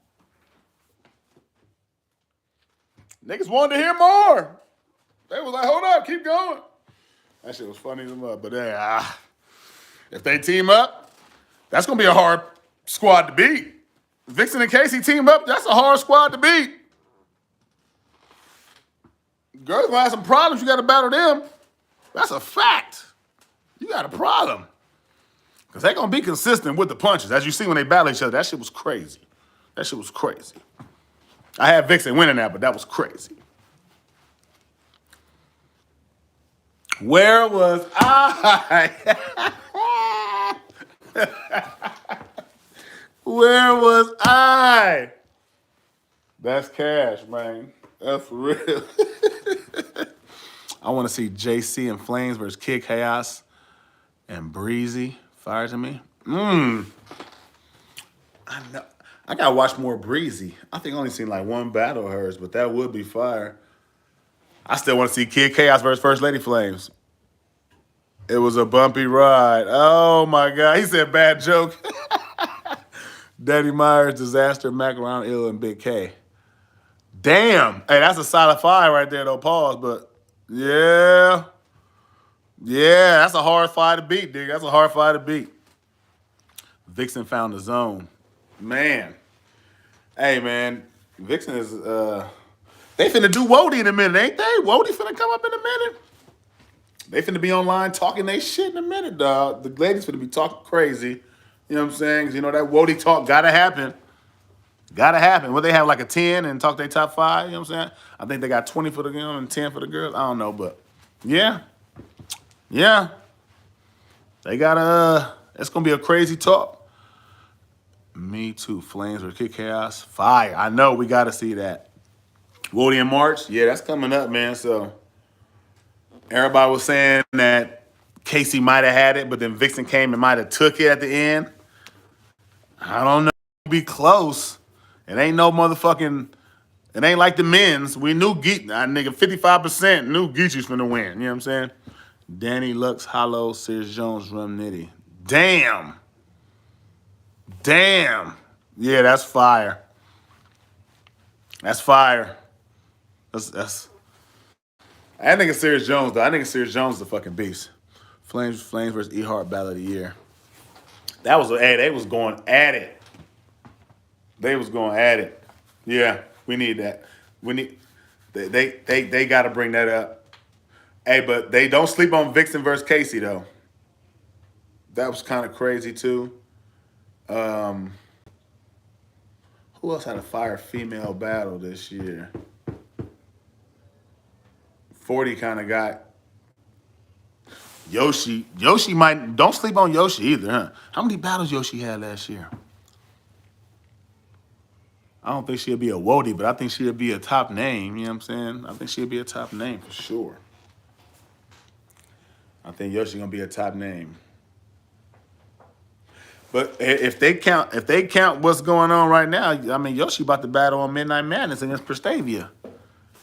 Niggas wanted to hear more. They was like, hold up, keep going. That shit was funny as a mug. But if they team up, that's going to be a hard squad to beat. Vixen and Casey team up, that's a hard squad to beat. Girls going to have some problems. You got to battle them. That's a fact. You got a problem. Because they're going to be consistent with the punches. As you see when they battle each other, that shit was crazy. That shit was crazy. I had Vixen winning that, but that was crazy. Where was I? Where was I? That's cash, man. That's for real. I want to see JC and Flames versus Kid Chaos and Breezy. Fire to me. I know. I gotta watch more Breezy. I think I only seen like one battle of hers, but that would be fire. I still want to see Kid Chaos versus First Lady Flames. It was a bumpy ride. Oh my God. He said bad joke. Danny Myers, Disaster, Macaron, Ill, and Big K. Damn. Hey, that's a solid five right there, though. Pause, but yeah. Yeah, that's a hard fight to beat, dude. That's a hard fight to beat. Vixen found the zone. Man. Hey, man. Vixen is, they finna do Wody in a minute, ain't they? Wody finna come up in a minute. They finna be online talking they shit in a minute, dog. The ladies finna be talking crazy. You know what I'm saying? 'Cause you know that Wody talk gotta happen. Gotta happen. Well, they have like a 10 and talk their top 5, you know what I'm saying? I think they got 20 for the girls and 10 for the girls. I don't know, but yeah. Yeah. They gotta, it's gonna be a crazy talk. Me too. Flames or Kick Chaos. Fire. I know we gotta see that. Wody in March? Yeah, that's coming up, man. So everybody was saying that Casey might have had it, but then Vixen came and might have took it at the end. I don't know. Be close. It ain't no motherfucking. It ain't like the men's. We knew nigga 55% knew Geechee's finna win. You know what I'm saying? Danny Lux, Hollow, Sears Jones, Rum Nitty. Damn. Damn. Yeah, that's fire. That's fire. That's I think it's Sears Jones though. I think Sears Jones is the fucking beast. Flames versus E Heart Battle of the Year. That was they was going at it. They was going at it. Yeah, we need that. We need they got to bring that up. Hey, but they don't sleep on Vixen versus Casey though. That was kind of crazy too. Who else had a fire female battle this year? 40 kind of got Yoshi. Yoshi might don't sleep on Yoshi either, huh? How many battles Yoshi had last year? I don't think she'll be a Wody, but I think she'll be a top name. You know what I'm saying? I think she'll be a top name for sure. I think Yoshi gonna be a top name. But if they count what's going on right now, I mean Yoshi about to battle on Midnight Madness against Prestavia.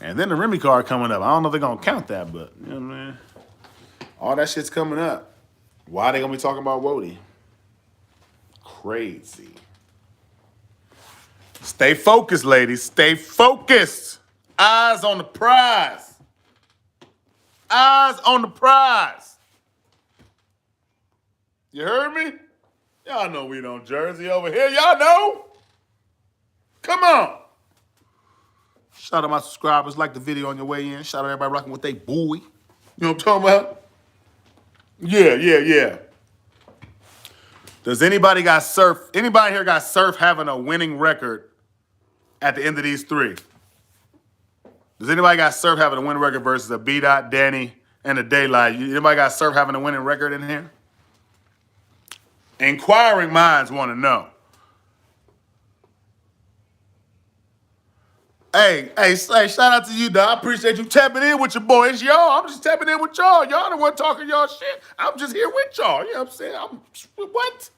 And then the Remy card coming up. I don't know if they're gonna count that, but you know what I mean? All that shit's coming up. Why are they gonna be talking about Wody? Crazy. Stay focused, ladies. Stay focused. Eyes on the prize. Eyes on the prize. You heard me? Y'all know we don't Jersey over here. Y'all know. Come on. Shout out my subscribers. Like the video on your way in. Shout out everybody rocking with they boy. You know what I'm talking about? Yeah. Does anybody got Surf? Anybody here got Surf having a winning record at the end of these 3? Does anybody got Surf having a winning record versus a B-Dot, Danny, and a Daylyt? Anybody got Surf having a winning record in here? Inquiring minds want to know. Hey, shout out to you, dog. I appreciate you tapping in with your boy. It's y'all. I'm just tapping in with y'all. Y'all the one talking y'all shit. I'm just here with y'all. You know what I'm saying? What? What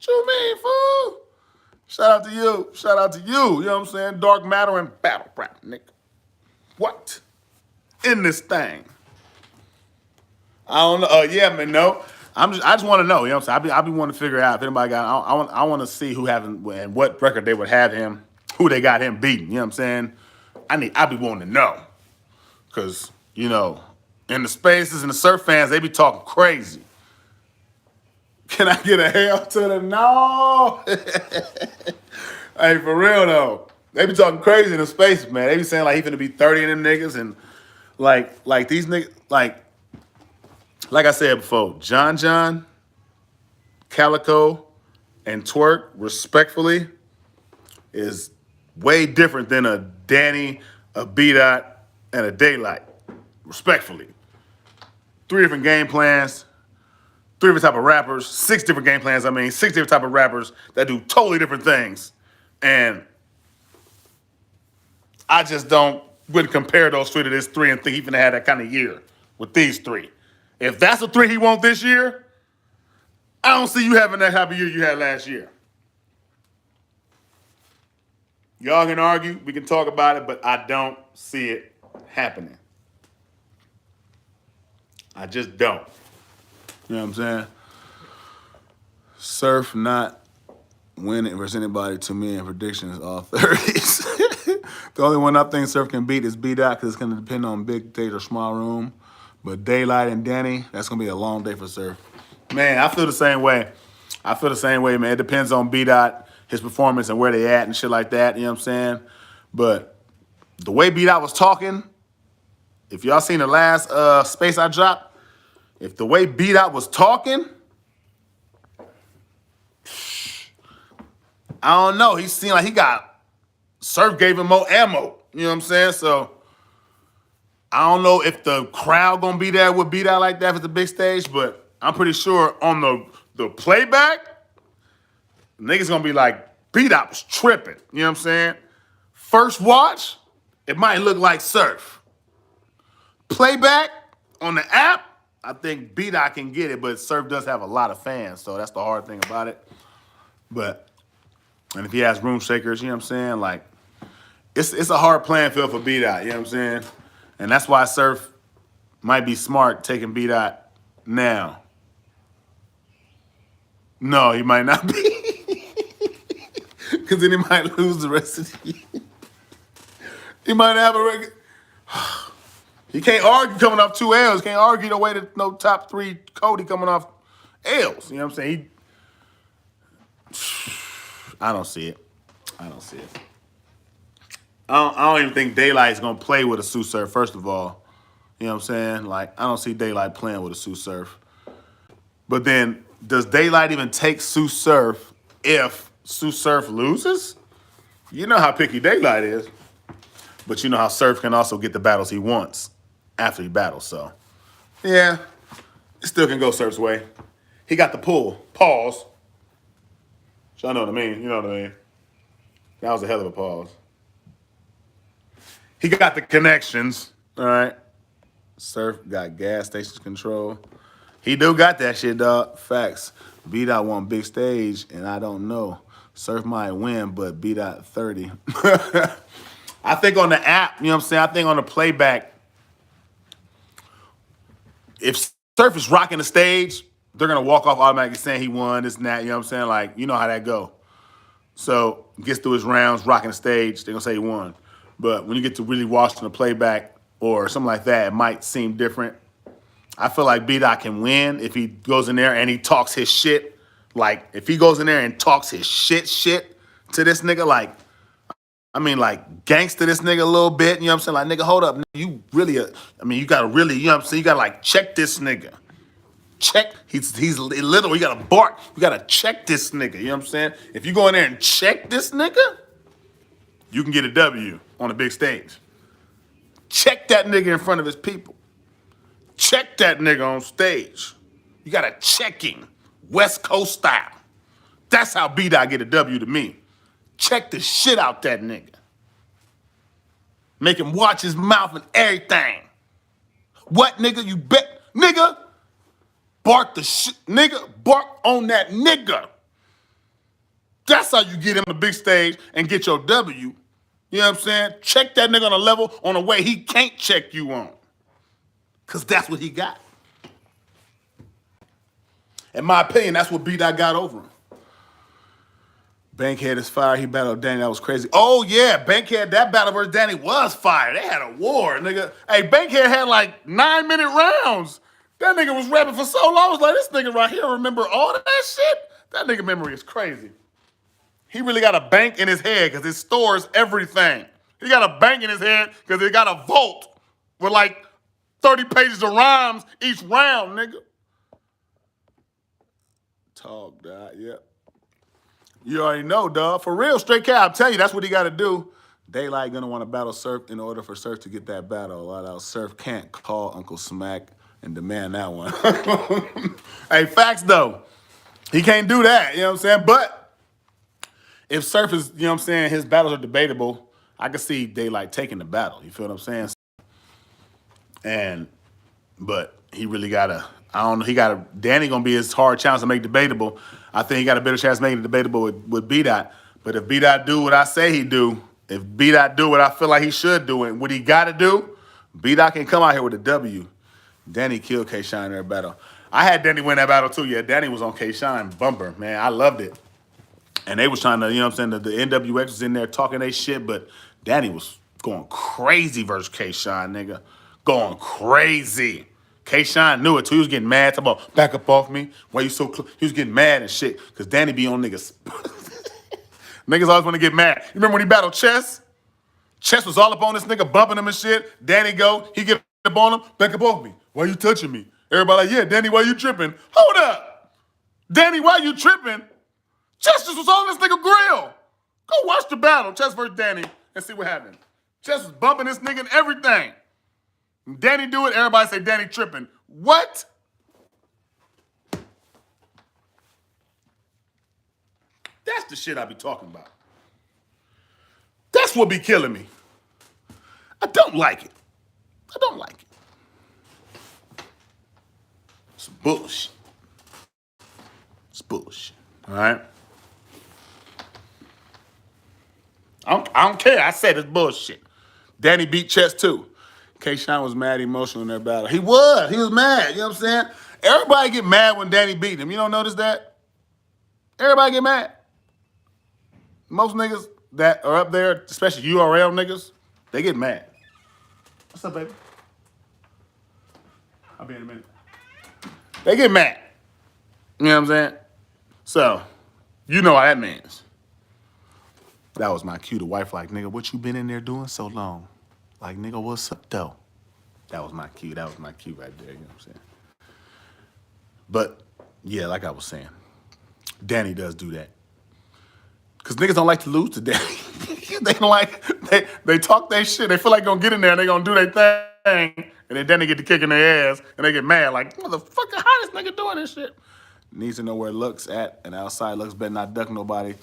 you mean, fool? Shout out to you. Shout out to you. You know what I'm saying? Dark Matter and Battle Rap, nigga. What? In this thing. I don't know. Yeah, man, no. I just want to know. You know what I'm saying? I be wanting to figure out if anybody got. I want to see who having and what record they would have him, who they got him beating. You know what I'm saying? I be wanting to know, cause you know, in the spaces and the surf fans, they be talking crazy. Can I get a hell to the no? Hey, for real though, they be talking crazy in the spaces, man. They be saying like he finna be 30 in them niggas and like these niggas like. Like I said before, John, Calico, and Twerk, respectfully, is way different than a Danny, a B-Dot, and a Daylyt. Respectfully. 3 different game plans, 3 different type of rappers, 6 different game plans, 6 different type of rappers that do totally different things. And I just wouldn't compare those 3 to this 3 and think he finna have that kind of year with these 3. If that's the 3 he wants this year, I don't see you having that type of year you had last year. Y'all can argue, we can talk about it, but I don't see it happening. I just don't. You know what I'm saying? Surf not winning versus anybody to me in predictions all 30s. The only one I think Surf can beat is B-Dot because it's going to depend on big stage or small room. But Daylyt and Danny, that's going to be a long day for Surf. Man, I feel the same way. Man. It depends on B-Dot, his performance, and where they at and shit like that. You know what I'm saying? But the way B-Dot was talking, if y'all seen the last space I dropped, if the way B-Dot was talking, I don't know. He seemed like Surf gave him more ammo. You know what I'm saying? So I don't know if the crowd gonna be there with B-Dot like that for the big stage, but I'm pretty sure on the playback, niggas gonna be like, B-Dot was tripping. You know what I'm saying? First watch, it might look like Surf. Playback on the app, I think B-Dot can get it, but Surf does have a lot of fans, so that's the hard thing about it. And if he has room shakers, you know what I'm saying? Like, it's a hard playing field for B-Dot, you know what I'm saying? And that's why Surf might be smart taking B-Dot now. No, he might not be. Because then he might lose the rest of the year. He might have a record. He can't argue coming off 2 L's. Can't argue the way to no top 3 Cody coming off L's. You know what I'm saying? I don't see it. I don't even think Daylyt's going to play with a Sue Surf, first of all. You know what I'm saying? Like, I don't see Daylyt playing with a Sue Surf. But then, does Daylyt even take Sue Surf if Sue Surf loses? You know how picky Daylyt is. But you know how Surf can also get the battles he wants after he battles. So, yeah, it still can go Surf's way. He got the pull. Pause. Y'all know what I mean. You know what I mean. That was a hell of a pause. He got the connections. All right. Surf got gas stations control. He do got that shit, dog. Facts. B-Dot won big stage, and I don't know. Surf might win, but B-Dot 30. I think on the app, you know what I'm saying? I think on the playback, if Surf is rocking the stage, they're going to walk off automatically saying he won, this and that. You know what I'm saying? Like, you know how that go. So, gets through his rounds, rocking the stage, they're going to say he won. But when you get to really watching the playback or something like that, it might seem different. I feel like B-Dot can win if he goes in there and he talks his shit. Like, if he goes in there and talks his shit to this nigga, like gangster this nigga a little bit, you know what I'm saying? Like, nigga, hold up. You really, you gotta really, you know what I'm saying? You gotta, like, check this nigga. Check, he's little, you gotta bark. You gotta check this nigga, you know what I'm saying? If you go in there and check this nigga, you can get a W on a big stage. Check that nigga in front of his people. Check that nigga on stage. You gotta check him, West Coast style. That's how B-Dot get a W to me. Check the shit out that nigga. Make him watch his mouth and everything. What, nigga? You bet, nigga? Bark the shit, nigga. Bark on that nigga. That's how you get him on the big stage and get your W. You know what I'm saying? Check that nigga on a level on a way he can't check you on. Because that's what he got. In my opinion, that's what B-Dot got over him. Bankhead is fire. He battled Danny. That was crazy. Oh, yeah. Bankhead, that battle versus Danny was fire. They had a war, nigga. Hey, Bankhead had like 9-minute rounds. That nigga was rapping for so long. I was like, this nigga right here remember all of that shit? That nigga memory is crazy. He really got a bank in his head because it stores everything. He got a bank in his head because he got a vault with like 30 pages of rhymes each round, nigga. Talk, dog, yeah. You already know, dog. For real, straight cat, I'll tell you, that's what he got to do. Daylyt gonna want to battle Surf in order for Surf to get that battle. A lot of Surf can't call Uncle Smack and demand that one. Hey, facts though. He can't do that, you know what I'm saying? But if Surf is, you know what I'm saying, his battles are debatable, I can see Daylyt taking the battle. You feel what I'm saying? But he really gotta, I don't know, Danny gonna be his hard challenge to make debatable. I think he got a better chance of making it debatable with B-Dot. But if B-Dot do what I say he do, if B-Dot do what I feel like he should do, and what he gotta do, B-Dot can come out here with a W. Danny killed K-Shine in their battle. I had Danny win that battle too. Yeah, Danny was on K-Shine bumper, man. I loved it. And they was trying to, you know what I'm saying, the NWX was in there talking they shit, but Danny was going crazy versus K-Shine, nigga. Going crazy. K-Shine knew it too. He was getting mad. Talking about, back up off me. Why you so close? He was getting mad and shit. Because Danny be on niggas. Niggas always want to get mad. You remember when he battled Chess? Chess was all up on this nigga, bumping him and shit. Danny go, he get up on him, back up off me. Why you touching me? Everybody like, yeah, Danny, why you tripping? Hold up. Danny, why you tripping? Chess just was on this nigga grill. Go watch the battle, Chess versus Danny, and see what happened. Chess was bumping this nigga and everything. Danny do it, everybody say Danny tripping. What? That's the shit I be talking about. That's what be killing me. I don't like it. I don't like it. It's bullshit. It's bullshit. All right? I don't care. I said it's bullshit. Danny beat Chess too. K-Shine was mad emotional in their battle. He was mad. You know what I'm saying? Everybody get mad when Danny beat him. You don't notice that? Everybody get mad. Most niggas that are up there, especially URL niggas, they get mad. What's up, baby? I'll be in a minute. They get mad. You know what I'm saying? So, you know how that means. That was my cue to wife, like, nigga, what you been in there doing so long? Like, nigga, what's up, though? That was my cue. That was my cue right there, you know what I'm saying? But, yeah, like I was saying, Danny does do that. Because niggas don't like to lose to Danny. They don't like, they talk their shit. They feel like gonna get in there and they gonna do their thing. And then Danny get to kicking their ass and they get mad. Like, motherfucker, how this nigga doing this shit? Needs to know where Lux at. And outside, Lux better not duck nobody.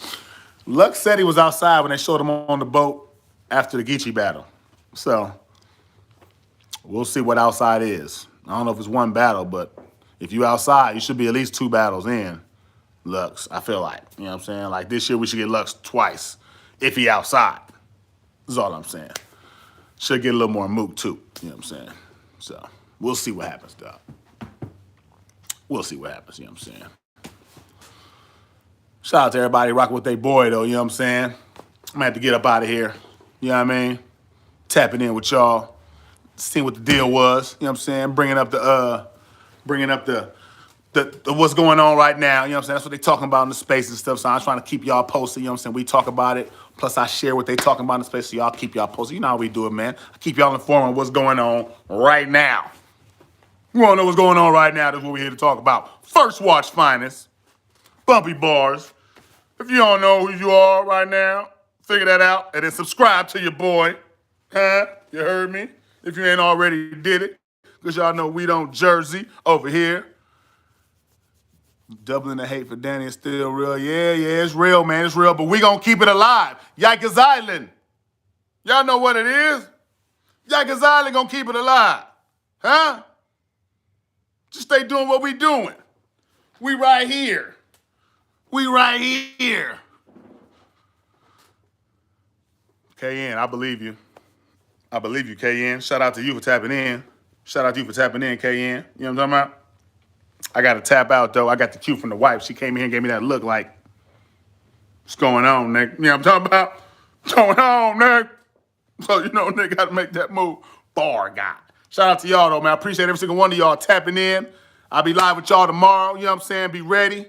Lux said he was outside when they showed him on the boat after the Geechee battle. So, we'll see what outside is. I don't know if it's one battle, but if you outside, you should be at least 2 battles in. Lux, I feel like. You know what I'm saying? Like this year we should get Lux twice if he outside. That's all I'm saying. Should get a little more mook too. You know what I'm saying? So we'll see what happens, dog. We'll see what happens, you know what I'm saying? Shout out to everybody rocking with their boy though, you know what I'm saying? I'm gonna have to get up out of here. You know what I mean? Tapping in with y'all. Seeing what the deal was, you know what I'm saying? Bringing up the what's going on right now, you know what I'm saying? That's what they talking about in the space and stuff. So I'm trying to keep y'all posted, you know what I'm saying? We talk about it. Plus I share what they talking about in the space, so y'all keep y'all posted. You know how we do it, man. I keep y'all informed on what's going on right now. You wanna know what's going on right now? That's what we're here to talk about. First Watch Finest, Bumpy Bars. If you don't know who you are right now, figure that out and then subscribe to your boy. Huh? You heard me? If you ain't already did it, because y'all know we don't Jersey over here. Doubling the hate for Danny is still real. Yeah, it's real, man. It's real, but we gonna keep it alive. Yikers Island. Y'all know what it is? Yikers Island gonna keep it alive. Huh? Just stay doing what we doing. We right here. We right here. KN, I believe you. I believe you, KN. Shout out to you for tapping in. Shout out to you for tapping in, KN. You know what I'm talking about? I got to tap out, though. I got the cue from the wife. She came in here and gave me that look like, what's going on, nigga? You know what I'm talking about? What's going on, nigga? So, you know, nigga got to make that move. Bar guy. Shout out to y'all, though, man. I appreciate every single one of y'all tapping in. I'll be live with y'all tomorrow. You know what I'm saying? Be ready.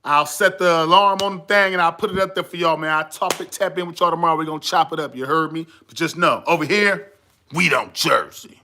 I'll set the alarm on the thing, and I'll put it up there for y'all, man. I'll tap in with y'all tomorrow. We're going to chop it up. You heard me? But just know, over here, we don't Jersey.